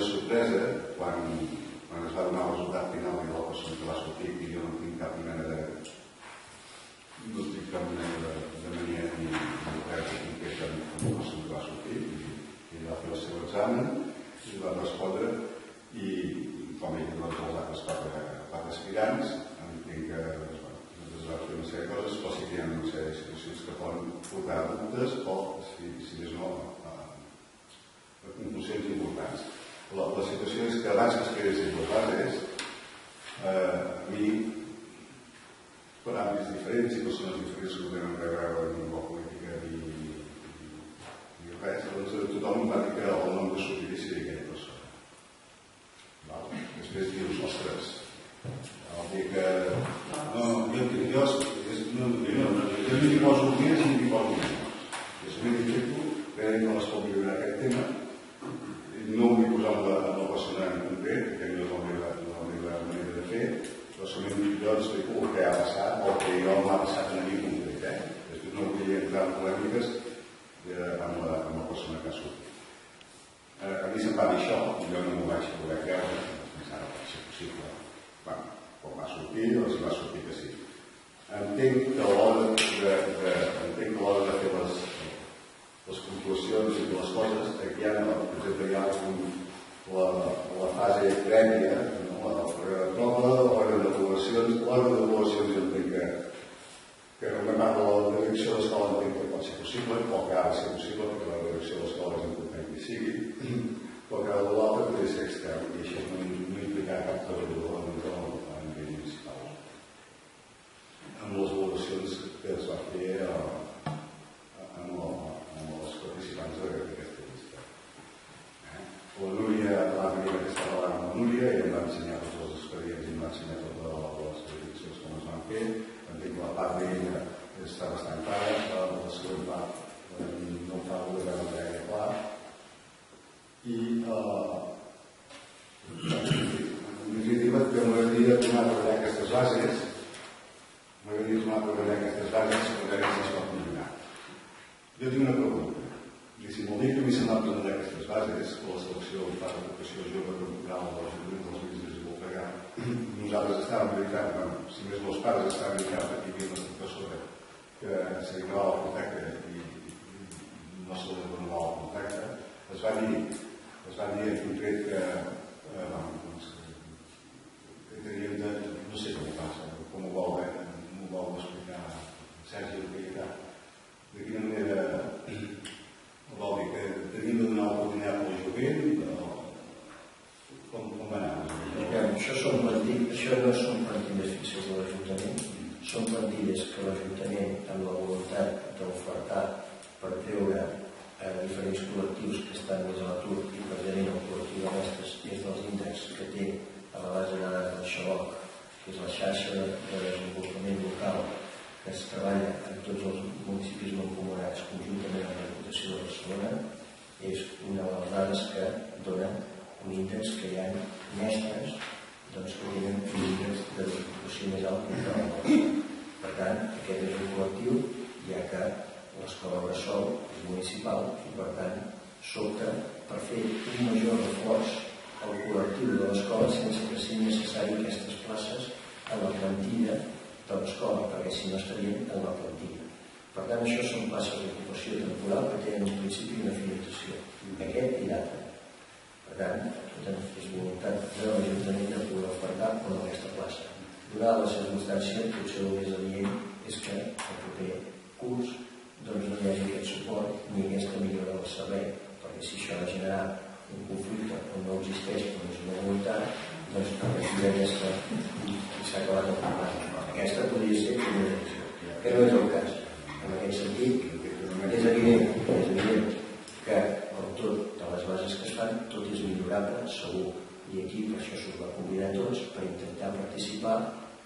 C: sorpresa quan es va donar el resultat final i la persona que va sortir i jo no tinc cap mena de mania ni res que amb la persona que va sortir i va fer el seu examen i va respondre i com ell els altres quatre aspirants entenc que es va fer una sèrie de coses però sí que hi ha una sèrie de situacions que poden portar dubtes o si més no a conclusions importants. La situació és que abans que es creessin les bases a mi per àmbits diferents i persones diferents que no tenen res a veure amb la política ni res, doncs tothom va dir que el nom de sortida seria aquella persona. Després dius, ostres, el dia que... No, jo ni poso més ni poso menys. És un individu que no es pot viure aquest tema. No ho vull posar amb la persona en concret, que no és la meva manera de fer, però solament jo explico el que ha passat o el que jo m'ha passat a mi en concret. Després no vull entrar en polèmiques amb la persona que ha sortit. A mi se'm va dir això, jo no m'ho vaig poder creure, més ara va ser possible. Quan va sortir, doncs va sortir que sí. Entenc que a l'hora de fer les puntuacions i les coses, aquí hi ha, per exemple, hi ha la fase prèvia, l'hora de prova, l'hora d'avaluacions, jo entenc que una part de la direcció de l'escola entenc que pot ser possible, o que ha de ser possible, perquè la direcció de l'escola és important que hi sigui, però que l'altre podria ser extern, i això no implica cap treballador a nivell municipal. Amb les valoracions que es va fer amb els participants d'aquesta llista. La Núria va venir aquesta vegada amb la Núria i em va ensenyar tots els expedients i em va ensenyar totes les prediccions com es van fer. Entenc que la part d'ella està bastant clara, la següent part no em fa una veure gaire clar. I en definitiva que m'agradaria tornar a treballar aquestes bases, perquè es pot millorar. Jo tinc una pregunta. Si vol dir que m'hi sembla presentar aquestes bases, la selecció del Parc d'Educació Jove Cultural dels Ministres de Voltregà, nosaltres estàvem dedicant, si més els pares estaven dedicant, aquí hi havia una professora que se li acabava el contacte i no se li renovava el contacte, es va dir en concret que teníem de... no sé com ho passa, com ho vol explicar Sergi Ortega, de quina manera vol dir que tenim de donar l'oportunitat al jovent, com va anar?
B: Això no són plantilles fixes de l'Ajuntament, són plantilles que l'Ajuntament, amb la voluntat d'ofertar per treure diferents col·lectius que estan més a l'atur i precisament el col·lectiu de mestres és dels índexs que té a la base de dades del Xaloc, que és la xarxa de desenvolupament local que es treballa en tots els municipis mancomunats conjuntament amb la Diputació de Barcelona, és una de les dades que dona un índex que hi ha mestres que tenen un índex de desocupació més alt que el nostre. Per tant, aquest és un col·lectiu, ja que l'escola Bressol és municipal i per tant s'opta per fer un major reforç al col·lectiu de l'escola sense que sigui necessari aquestes places a la plantilla de l'escola, perquè si no estarien en la plantilla. Per tant, això són places d'ocupació temporal que tenen un principi i una finalització, aquest i l'altre. Per tant, és voluntat de l'Ajuntament de poder ofertar una aquesta plaça. Donada la circumstància, potser el més adient és que el proper curs no hi hagi aquest suport ni aquesta millora del servei, perquè si això ha de generar un conflicte on no existeix, on és una voluntat, doncs a partir d'aquesta s'ha acabat el problema. Aquesta podria ser una direcció, que no és el cas. En aquest sentit, és evident que amb tot de les bases que es fan, tot és millorable, segur. I aquí per això s'us va convidar tots per intentar participar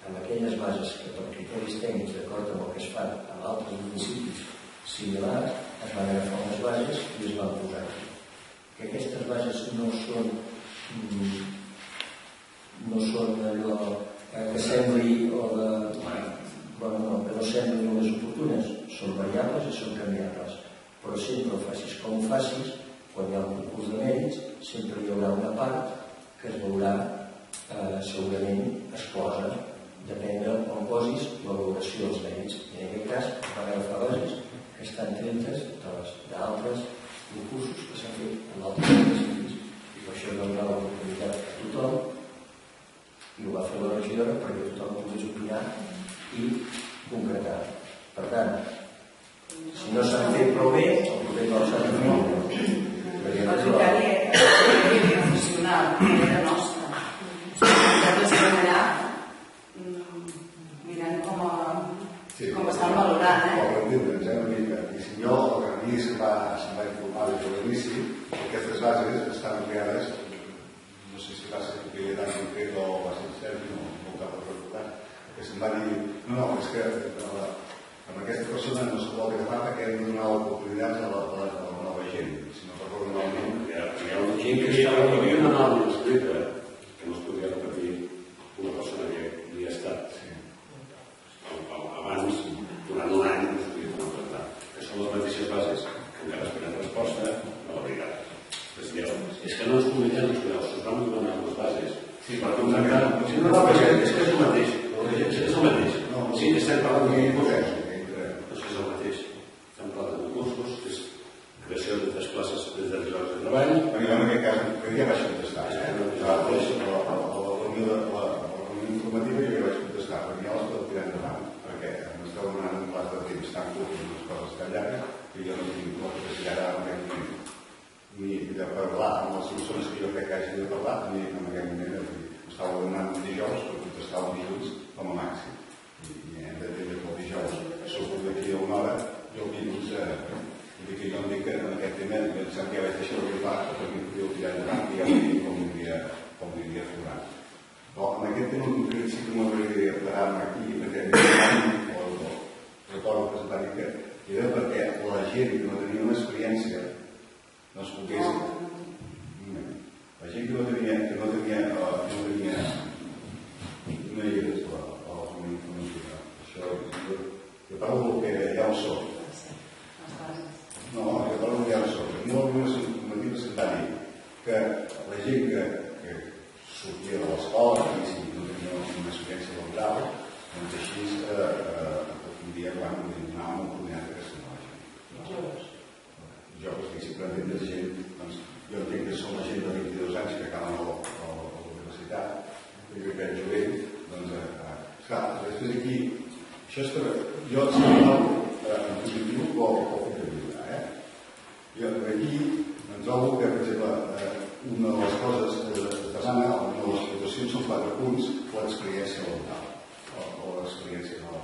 B: en aquelles bases que per criteris tècnics, d'acord amb el que es fan en altres municipis similars, es van agafar unes bases i es van posar aquí. Que aquestes bases no són allò que sembli que no semblin només oportunes, són variables i són canviables, però sempre ho facis com ho facis, quan hi ha un concurs de mèrits sempre hi haurà una part que es veurà segurament exclosa, depèn d'on posis la valoració dels mèrits, i en aquest cas es van agafar bases que estan tretes d'altres concursos que s'han fet en altres municipis, i per això es va donar l'oportunitat a tothom i ho va fer la regidora perquè tothom pogués opinar i concretar. Per tant, si no s'han fet prou bé, el proper cop s'ha de fer molt bé.
F: El criteri era professional, era nostre. Nosaltres vam allà mirant com estan valorant.
C: Per entendre'ns, una mica. I si jo, el que a mi se'm va informar des de l'inici, aquestes bases estan creades, no sé si va ser que era tan concret o va ser cert, no ho acabo de recordar, que se'm va dir, no, és que amb aquesta persona no se vol agafar perquè hem de donar l'oportunitat a la nova gent. Si no recordo malament...
D: Hi ha una gent que havia una nova escrita que no es podia repetir una persona que havia estat abans, durant un any, no es podia contractar. Que són les mateixes bases que encara esperen resposta a la brigada. És que no ens comuniquem els preus, us vam donar les bases per contractar. És que és el mateix. És el mateix. Sí, estem parlant de concursos. Això és el mateix. Estem parlant de concursos, que és creació de 3 places des de llocs de treball.
C: Jo en aquest cas, ja vaig contestar. A la reunió informativa jo ja vaig contestar, perquè ja les pot tirar endavant, perquè m'esteu donant tan curts i unes coses tan llargues que jo no tinc la capacitat ara en aquest moment ni de parlar amb les persones que jo crec que hagi de parlar ni en aquest moment. Estava donant un dijous per contestar el dilluns com a màxim. I hem d'entendre que el dijous surto d'aquí a una hora i el dilluns vull dir que jo em dic que en aquest tema em sembla que ja vaig deixar de parlar perquè em podia tirar endavant i ja em diria com diria Florant. Però en aquest tema en concret sí que m'agradaria parar-me aquí perquè recordo que es va dir que era perquè la gent que no tenia una experiència no es pogués... La gent que no tenia no hi era això, jo parlo del que ja ho soc. No, jo parlo del que ja ho soc. En algunes normatives se'n va dir que la gent que sortia de l'escola i si no tenia una experiència laboral, doncs així un dia van donar una oportunitat de crescent. Joves que si pretén de gent, doncs jo entenc que són la gent de 22 anys que acaben a la universitat, i que aquest jovent, doncs, clar, després aquí, això és que jo sé en positiu o fet de viure, Jo aquí em trobo que, per exemple, una de les coses que es demana, una de les situacions són 4 punts, l'experiència laboral, o l'experiència no.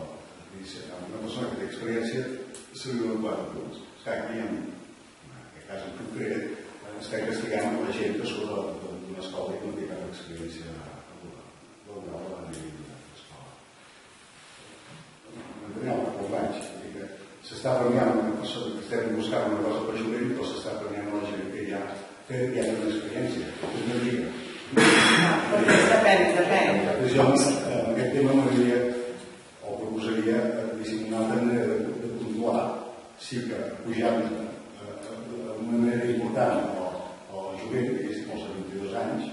C: Una persona que té experiència se li donen 4 punts. Està aquí en aquest cas en concret, està castigant la gent que surt d'una escola i no té cap experiència laboral a nivell d'escola. M'enteneu com vaig? S'està premiant una persona que estem buscant una cosa per jovent, però s'està premiant la gent que ja té una experiència. És una lliga.
F: Depèn.
C: Jo en aquest tema m'agradaria o proposaria una altra manera de puntuar. Sí que pujant d'una manera important al jovent, que és als 22 anys,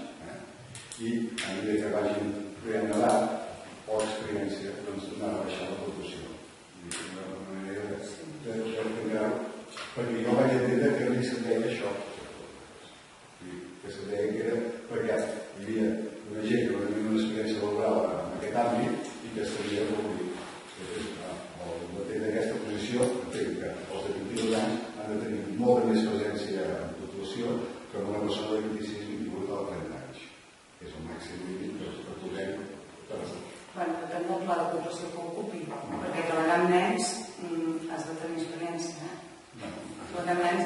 C: i a nivell que vagin creant edat o experiència, doncs anar a baixar la proporció. Una manera d'entendre, perquè jo vaig entendre que li se'n deia això. Que se'n deia que era perquè hi havia una gent que no tenia una experiència laboral en aquest àmbit i que estaria molt bé. D'aquesta posició, entenc que els de 22 anys han de tenir molta més presència en puntuació que una persona de 26 i 28 o 30 anys, que és el màxim límit que posem per
F: Depèn del pla de puntuació que ocupi, perquè treballar amb nens has de tenir experiència. Treballar amb nens,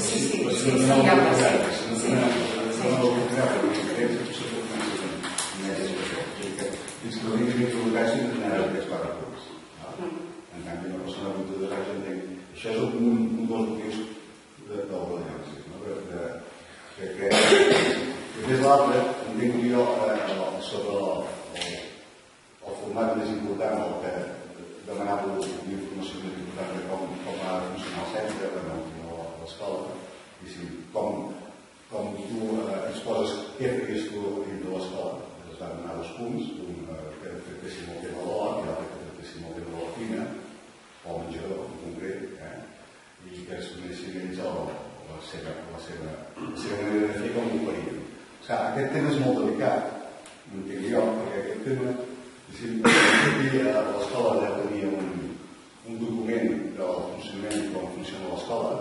F: sí, ja ho sé.
C: Fins que no tinguin introducció no tindran aquests 4 punts. En canvi, una persona de 22 anys entenc. Això és un dels motius del diàgnesi. Que és l'altre, entenc jo sobre el format més important, el que demanava una informació més important de com ha de funcionar el centre, l'escola, i com tu exposes què faries tu dins de l'escola. Es van donar 2 punts, un que tractéssim el tema de l'hora i l'altre que tractéssim el tema de la cuina, o el menjador en concret, i que expliquessin ells la seva manera de fer com ho farien. Aquest tema és molt delicat, entenc jo, perquè aquest tema, aquí a l'escola ja tenia un document del funcionament i com funciona l'escola.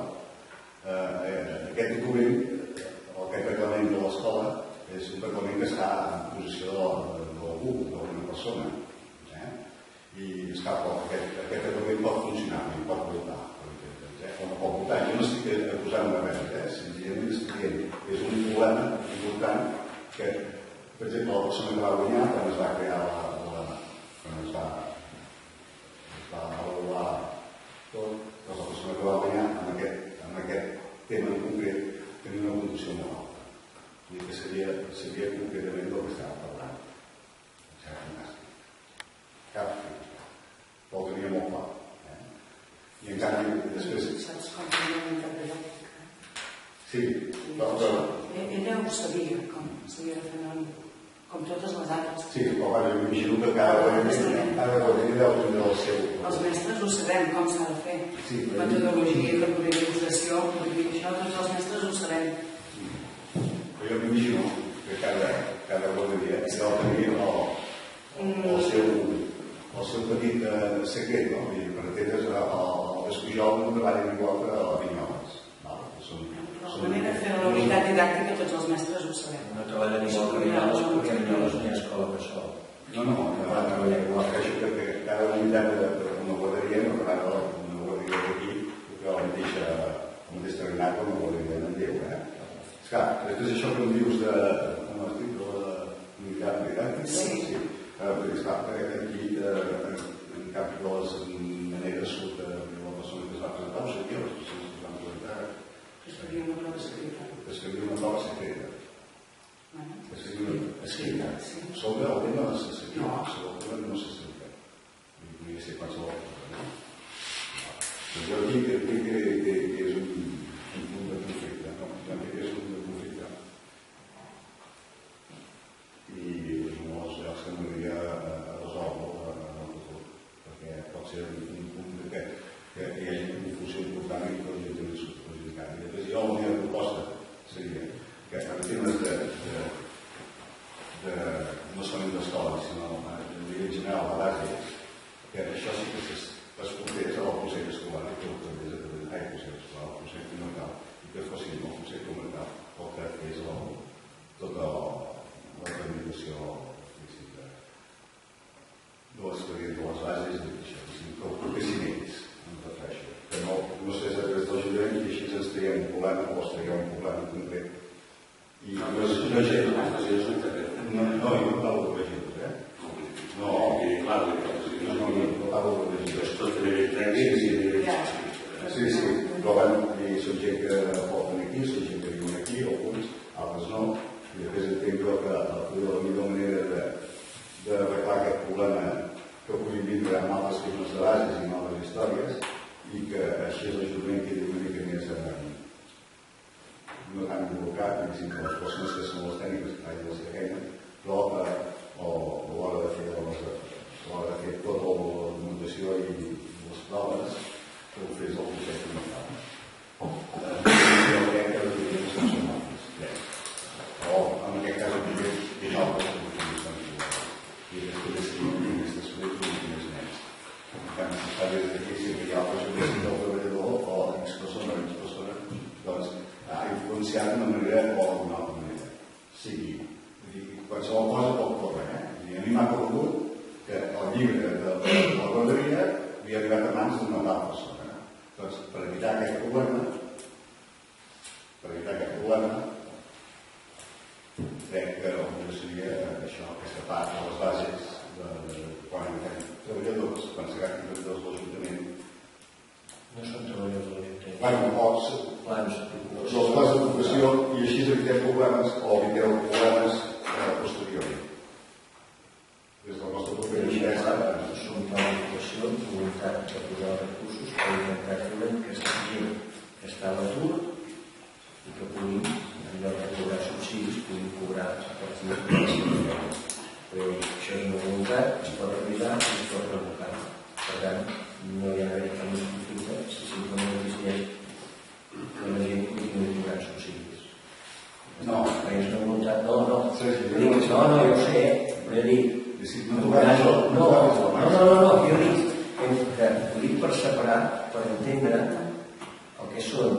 C: Aquest document, aquest reglament de l'escola, és un reglament que està en posició d'algú, d'alguna persona. I aquest reglament pot funcionar, i pot votar. O no pot votar. Jo no estic acusant una res, senzillament estic dient. És un problema important que, per exemple, la persona que va guanyar, quan es va crear quan es va avaluar tot, la persona que va guanyar en aquest tema en concret tenia una puntuació molt alta. I que seria concretament del que estàvem parlant. Serà fantàstic. Però ho tenia molt clar. I en canvi, després...
F: Saps com tenia interpretat?
C: Sí, però...
F: Ella ho sabia, com s'havia de fer com totes les altres.
C: Sí, però m'imagino que cada guanyament deu tindre el seu...
F: Els mestres ho sabem, com s'ha de fer. Metodologia, il·lustració, això, tots els mestres ho sabem.
C: Jo m'imagino que cada guarderia deu tenir el seu petit en aigua no vol dir en Déu, Esclar, després això que em dius de... com has dit, de la unitat didàctica? Sí. Esclar, aquí, en cap de les maneres que la persona que es va presentar, o sigui, les persones que es van presentar...
F: Es faria una prova secreta.
C: Es faria una prova secreta. Es faria una escrita. Sobre el tema de la secreta. Sobre el tema de no s'explica. Podria ser qualsevol cosa, jo dic que és un punt de conflicte, no? Jo dic que és un punt de conflicte. I és un dels llocs que m'hauria a resoldre en el futur, perquè pot ser un punt que hi hagi una confusió important i que la gent és perjudicada. I després jo la meva proposta seria que en temes no solament d'escola, sinó a nivell general, a base, que això sí que es portés al Consell Escolar i que ho portés al Consell Escolar, al Consell Comarcal, i que fossin el Consell Comarcal el que fes tota l'organització de l'expedient de les bases i això, que ho portessin ells, em refereixo. Que no sé a través del Ajuntament i així ens traiem un problema o es traiem un problema concret. I no parlo de regidors, no parlo de regidors, no parlo de regidors.
D: Tot a nivell tècnic i a nivell...
C: Sí, però bueno, són gent que porten aquí, són gent que viuen aquí, alguns, altres no, i després entenc jo que la millor manera d'arreglar aquest problema que puguin vindre amb altres temes de bases i amb altres històries i que així l'Ajuntament quedi una mica més no tan involucrat, diguéssim, que les persones que són les tècniques que facin la seva feina, però a l'hora de fer tota la documentació i les proves que ho fes el Consell Comarcal. Jo crec que les documentacions són altres, o en aquest cas el primer és altres documentacions i després aquestes més nens. En canvi, si està des d'aquí, si hi ha altres documentacions del treballador o X persona o X persona, doncs ha influenciat d'una manera o d'una altra manera. Sigui, qualsevol cosa pot córrer, A mi m'ha conegut que el llibre de la guarderia havia arribat a mans d'una altra persona. Doncs, per evitar aquest problema, crec que el millor seria això, aquesta part de les bases de quan fem treballadors, quan s'agafen treballadors de l'Ajuntament.
B: No són treballadors de l'Ajuntament.
C: Els plans d'ocupació i així evitem problemes o eviteu problemes posteriors. Des del nostre punt de vista,
B: són un pla d'ocupació, voluntat de posar recursos per intentar fer que sigui gent que està a l'atur i que puguin, en lloc de cobrar subsidis, puguin cobrar a partir de les feines. Però això és una voluntat, es pot revisar i es pot revocar. Per tant, no hi ha d'haver cap conflicte si simplement existeix que la gent continuï cobrant subsidis.
C: no,
B: és una voluntat, no, jo ho sé, però jo dic, que ho dic per separar, per entendre el que són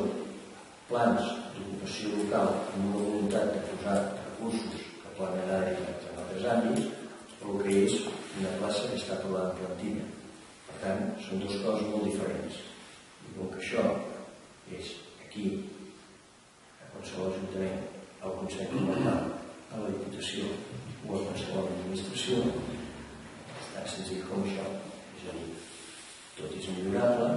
B: plans d'ocupació local amb una voluntat de posar recursos que poden anar derivats en altres àmbits, però que és una plaça que està aprovada en plantilla. Per tant, són dues coses molt diferents. I com que això és aquí, a qualsevol ajuntament, al Consell Comarcal, a la Diputació o a qualsevol administració, és tan senzill com això. És a dir, tot és millorable,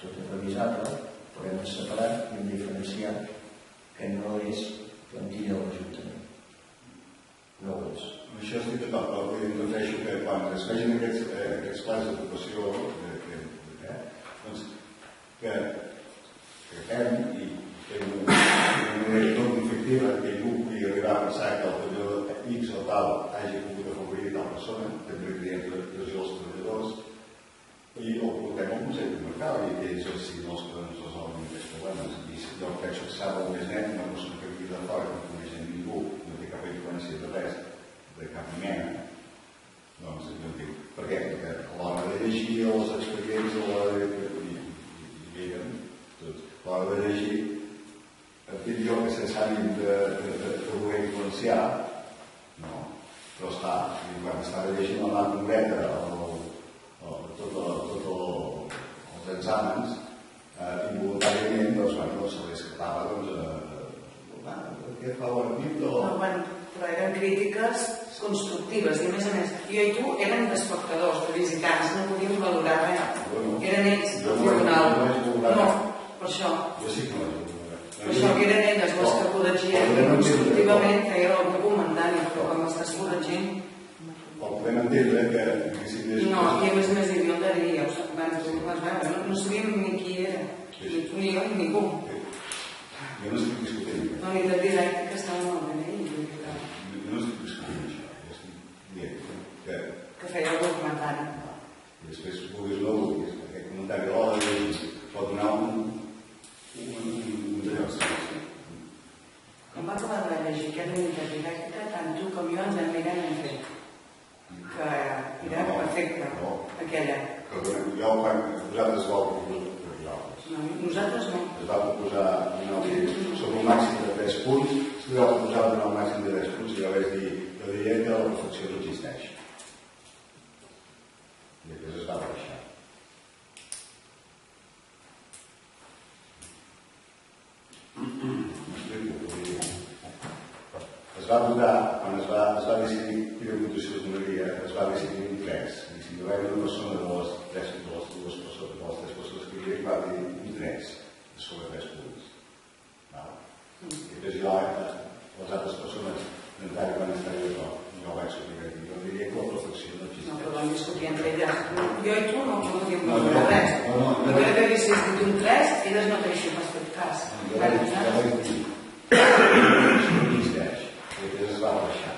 B: tot és revisable, però hem de separar i hem de diferenciar que no és plantilla de l'Ajuntament. No ho és.
C: Això estic d'acord, però vull dir, refereixo que quan es vegin aquests plans d'ocupació, doncs que fem i fem una manera tot conflictiva que ningú pugui arribar a pensar que el treballador X o tal hagi pogut afavorir tal persona, també creiem pressió als treballadors, i el portem al Consell Comarcal i que ells si no es resolen aquests problemes. I jo penso que s'ha molt més net una persona que viu de fora, que no coneix ningú, no té cap influència de res, de cap mena, doncs no dic. Per què? Perquè a l'hora de llegir els expedients a l'hora de llegir entenc jo que sense ànim de voler influenciar, no, però està, quan estava llegint la mà concreta tots els exàmens, involuntàriament se li escapava què fa bona pinta o...
F: Però eren crítiques constructives i a més, jo i tu érem d'espectadors, de visitants, no podíem valorar res. Eren ells del tribunal. No, per això.
C: Jo sí que no vaig valorar.
F: Per això que eren elles les que corregien constructivament, que era el meu comentari, però quan m'estàs corregint...
C: O podem entendre que...
F: No, i a més hi havia el Darí, ja ho vas veure, no sabíem ni qui era, ni tu ni jo ni ningú.
C: Jo no estic discutint.
F: No, ni de directe que estava amb el DNI.
C: Jo no estic discutint això, jo estic dient
F: que feia el documentari.
C: I després vulguis o no vulguis, aquest comentari pot donar un lloc.
F: Quan va acabar de llegir aquest unitat directe, tant tu com jo ens en mirem en fet. Que era perfecte, aquella.
C: Vosaltres vau proposar.
F: Nosaltres no.
C: Es va proposar sobre un màxim de 3 punts, es va proposar donar un màxim de 3 punts i jo vaig dir, jo diria que la reflexió no existeix. I després es va baixar. Es va votar, quan es va decidir quina votació es donaria, es va decidir un 3. I si hi va haver una persona de les 3 persones que hi havia, va dir un 3 sobre 3 punts. I després jo, les altres persones encara van estar d'acord. Jo vaig sortir aquí. Jo diria que la reflexió no existeix.
F: No, però vam discutir entre elles. Jo i tu no podíem valorar res. Només que haguessis dit un 3, elles no t'haguessin fet cas.
C: Jo vaig dir no existeix. I després es va baixar.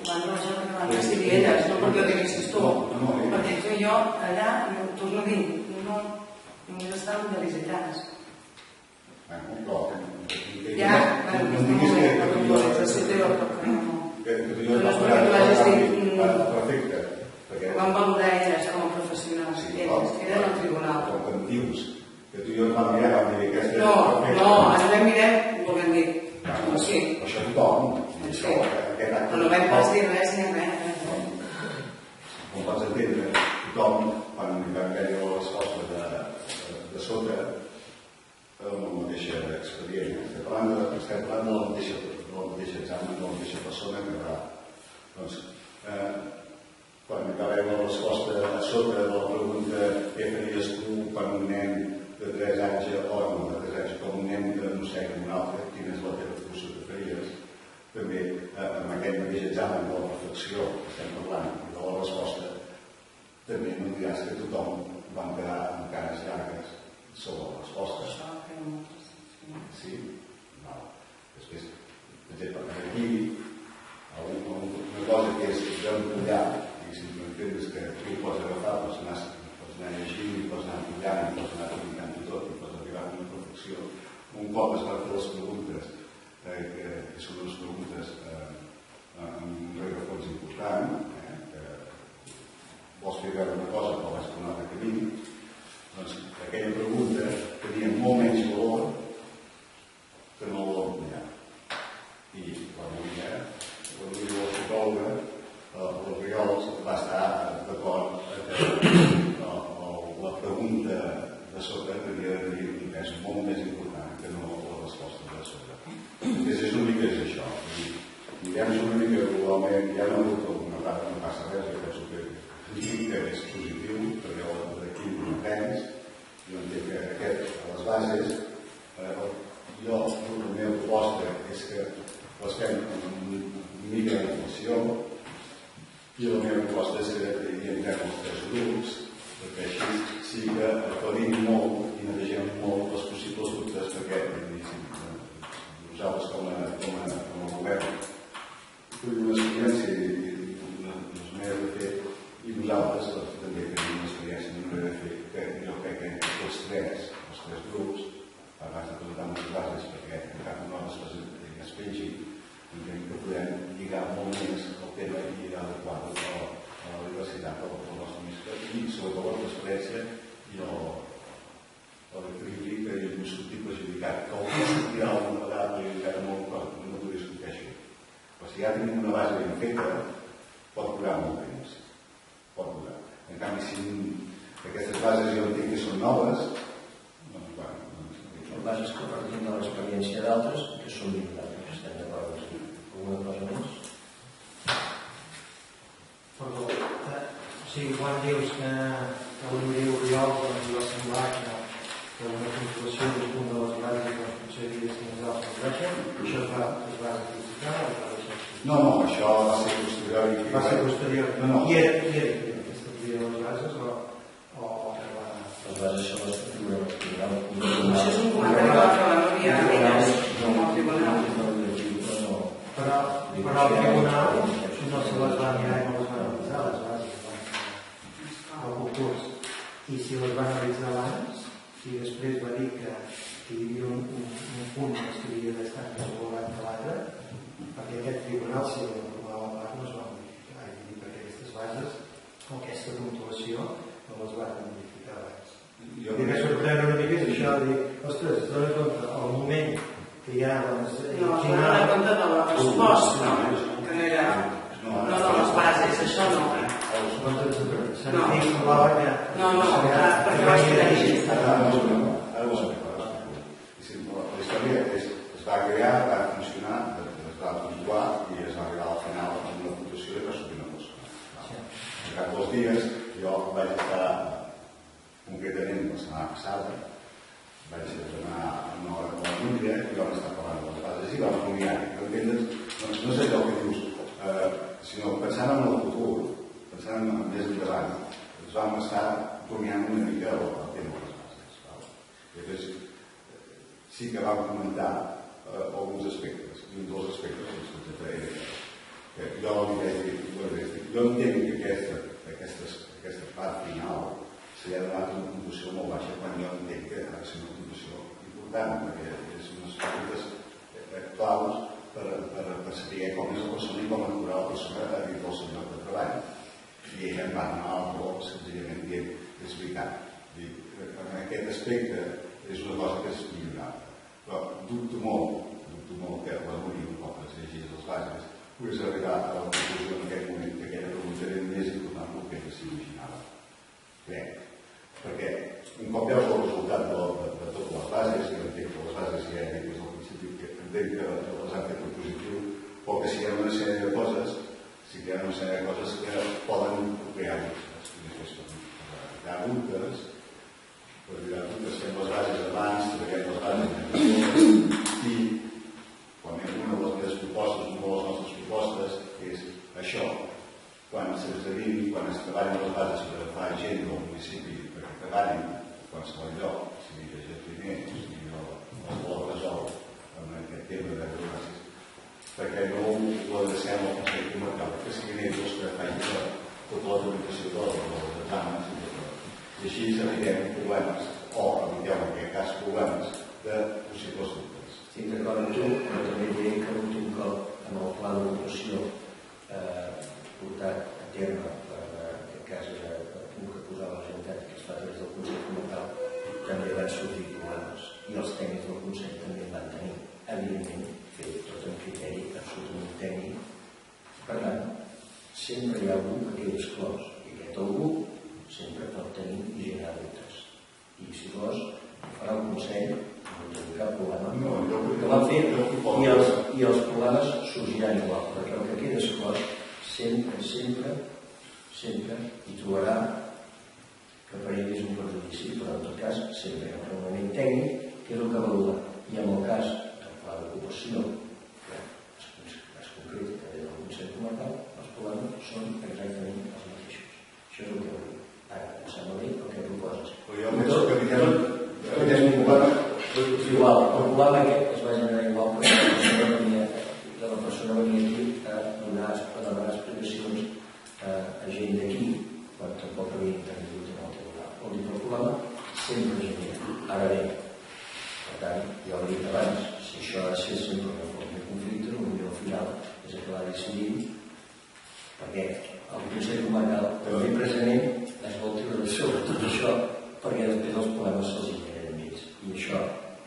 F: Van baixar perquè van decidir elles, no perquè ho diguessis tu. Perquè tu i jo allà, torno a dir, només estàvem de visitants. Ja, no diguis que la puntualització teva,
C: que tu i jo vas perfecte.
F: Ho van valorar elles com a professionals. Elles, eren al tribunal.
C: Com que em dius que tu i jo ens vam mirar, vam dir aquesta...
F: No, ens vam mirar, ho vam dir. Sí.
C: Això tothom.
F: Sí. Però no vam pas dir res ni res.
C: Com pots entendre, tothom, quan vam veure la resposta de sota, amb la mateixa expedient. Estem parlant de la mateixa examen, de la mateixa persona que va. Doncs, quan acabem la resposta a sota de la pregunta què faries tu quan un nen de 3 anys o no de 3 anys, com un nen que no sé com un altre, quina és la teva funció que faries, també en aquest mateix examen de la reflexió que estem parlant i de la resposta, també no diràs que tothom van quedar amb cares llargues sobre la resposta. Sí? No. Després, per exemple, aquí, una cosa que és jo empollar, i si m'entens que tu pots agafar, pots anar llegint, pots anar empollant, pots anar comunicant tot, i pots arribar a una reflexió. Un cop es van fer les preguntes, que són unes preguntes amb un rerefons important, que vols fer veure una cosa però vaig per un altre camí, doncs aquella pregunta tenia molt menys valor que no la empollar. I la Núria, la psicòloga, el Riols, va estar d'acord que la pregunta de sota havia de tenir un pes molt més important que no la resposta de sota. És una mica això. Mirem-nos una mica globalment, ja no dic que alguna part no passa res, jo penso que és positiu, perquè d'aquí no tens, jo entenc que a les bases, jo, la meva proposta és que les fem amb una mica de reflexió i la meva proposta és que hi entrem els 3 grups, perquè així sí que aclarim molt i netegem molt les possibles dubtes perquè nosaltres com a govern tenim una experiència i una manera de fer i nosaltres també tenim una experiència i una manera de fer que jo crec que els 3 grups abans de presentar unes bases perquè encara no es pengin entenc que podem lligar molt més el tema i adequar-lo a la diversitat del nostre ministre i sobretot la transparència i l'equilibri que és indiscutible judicat que el sortirà alguna vegada judicat molt clar, no ho discuteixo però si ja tenim una base ben feta pot durar molt temps pot durar en canvi si aquestes bases jo entenc que són noves
B: són bases que partim de l'experiència d'altres que són millorades
G: sigui, quan dius que l'Oriol doncs va semblar que una puntuació d'un punt de les bases doncs potser havia de ser més alta que baixa, això es va criticar o es va deixar?
C: No, això va ser posterior.
G: Va ser posterior.
C: No.
G: I era aquesta teoria de les bases o
B: les bases són les que figuren al tribunal.
F: Això és un comentari que va fer la Núria a elles, com al tribunal.
G: Però al tribunal no se les va mirar i no les va analitzar, les bases, al concurs. I si les va analitzar abans, i després va dir que hi havia un punt que havia d'estar més valorat que l'altre, perquè aquest tribunal, si l'aprovava la part, no es va modificar. Perquè aquestes bases, o aquesta puntuació, no les van modificar abans. I que sorprèn una mica és això de dir, ostres, es dona compte, al moment que hi ha...
F: No, es dona compte de la resposta, que no era... No, les bases, això no.
G: No, perquè
F: va ser així.
C: La història es va crear, va funcionar, es va puntuar i es va arribar al final amb una puntuació i va sortir una cosa. Al cap dels dies jo vaig estar concretament la setmana passada, vaig anar a una hora com la Núria i vam estar parlant de les bases i vam rumiar. No és allò que dius, sinó pensant en el futur, pensant en més endavant, ens vam estar rumiant una mica el tema de les bases. I després sí que vam comentar alguns aspectes, i un dels aspectes era que jo entenc que aquesta part final se li ha donat una puntuació molt baixa quan jo entenc que ha de ser una puntuació important, perquè és unes aspectes claus per saber com és la persona i com actuarà la persona dins del seu lloc de treball. I ella em va donar el valor senzillament dient que és veritat. En aquest aspecte és una cosa que és millorable. Però dubto molt que la Núria, un cop es llegís les bases, pogués arribar a la conclusió en aquell moment que aquella pregunta era més important del que s'imaginava. Crec. Perquè un cop veus el resultat de totes les bases, i entenc que les bases ja he dit des del principi que entenc que les han fet en positiu, però que si hi ha una sèrie de coses que poden crear dubtes. Hi ha dubtes, que fem les bases abans, treballem les bases i quan una de les meves propostes, una de les nostres propostes és això, quan s'esdevini, quan es treballen les bases per agafar gent del municipi perquè treballin a qualsevol lloc, sigui llegir primer, sigui l'escola Resol, en aquest tema de bases, perquè no ho adrecem al Consell Comarcal, que siguin ells els que facin tota la tramitació dels exàmens i així evitem problemes, o evitem en aquest cas problemes de possibles dubtes.
B: Estic d'acord amb tu, però també diré que l'últim cop en el pla d'ocupació portat a terme per aquest cas el punt que posava la Generalitat que es fa a través del Consell Comarcal també van sortir problemes i els tècnics del Consell també en van tenir, evidentment fet tot en criteri absolutament tècnic. Per tant, sempre hi ha algú que queda exclòs i aquest algú sempre pot tenir i generar dubtes. I si fos, farà un Consell, no té cap problema, que van fer i els problemes sorgiran igual, perquè el que queda exclòs sempre hi trobarà que per ell és un perjudici, però en tot cas sempre hi ha un raonament tècnic que és el que valora. I en el cas del pla d'ocupació que es concreta des del Consell Comarcal, els problemes són exactament els mateixos. Això és el que vol dir. Ara, em sembla bé el que proposes.
C: Però jo penso que
B: tot és un problema igual. El problema aquest es va generar igual perquè la persona venia aquí a demanar explicacions a gent d'aquí quan tampoc havia intervingut en el tribunal. Vol dir que el problema sempre es genera. Ara bé, per tant, ja ho he dit abans, si això ha de ser sempre una forma de conflicte, el millor final és acabar decidint perquè el Consell Comarcal també precisament es vol treure sobre tot això perquè després els problemes se'ls generen ells. I això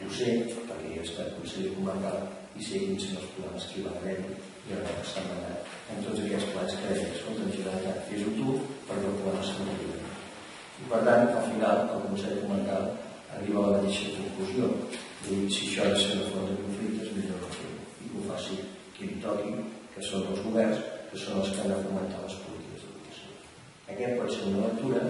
B: ho sé perquè jo he estat conseller comarcal i sé quins són els problemes que hi van haver i ara s'han manat en tots aquests plans que deien, escolta, Generalitat, fes-ho tu perquè el problema se'n arriba. I per tant, al final, el Consell Comarcal arriba a la mateixa conclusió. I si això ha de ser una font de conflictes, millor no fer-ho. I que ho faci qui li toqui, que són els governs, que són els que han de fomentar les polítiques d'educació. Aquest, per pot ser una lectura,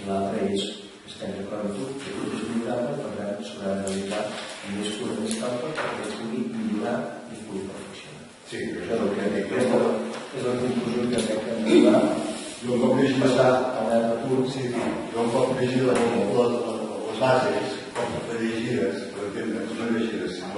B: i l'altra és, estem d'acord amb tu, que tot és millorable, per tant, s'haurà de realitzar amb més cura, més calma, perquè es pugui millorar i es pugui perfeccionar.
C: Sí,
B: Això és el que dic. És la conclusió que crec que hem d'arribar.
C: jo un cop llegir
B: Passar a l'atur,
C: jo un cop llegir les bases, com de llegides, per entendre'ns, no llegides, sinó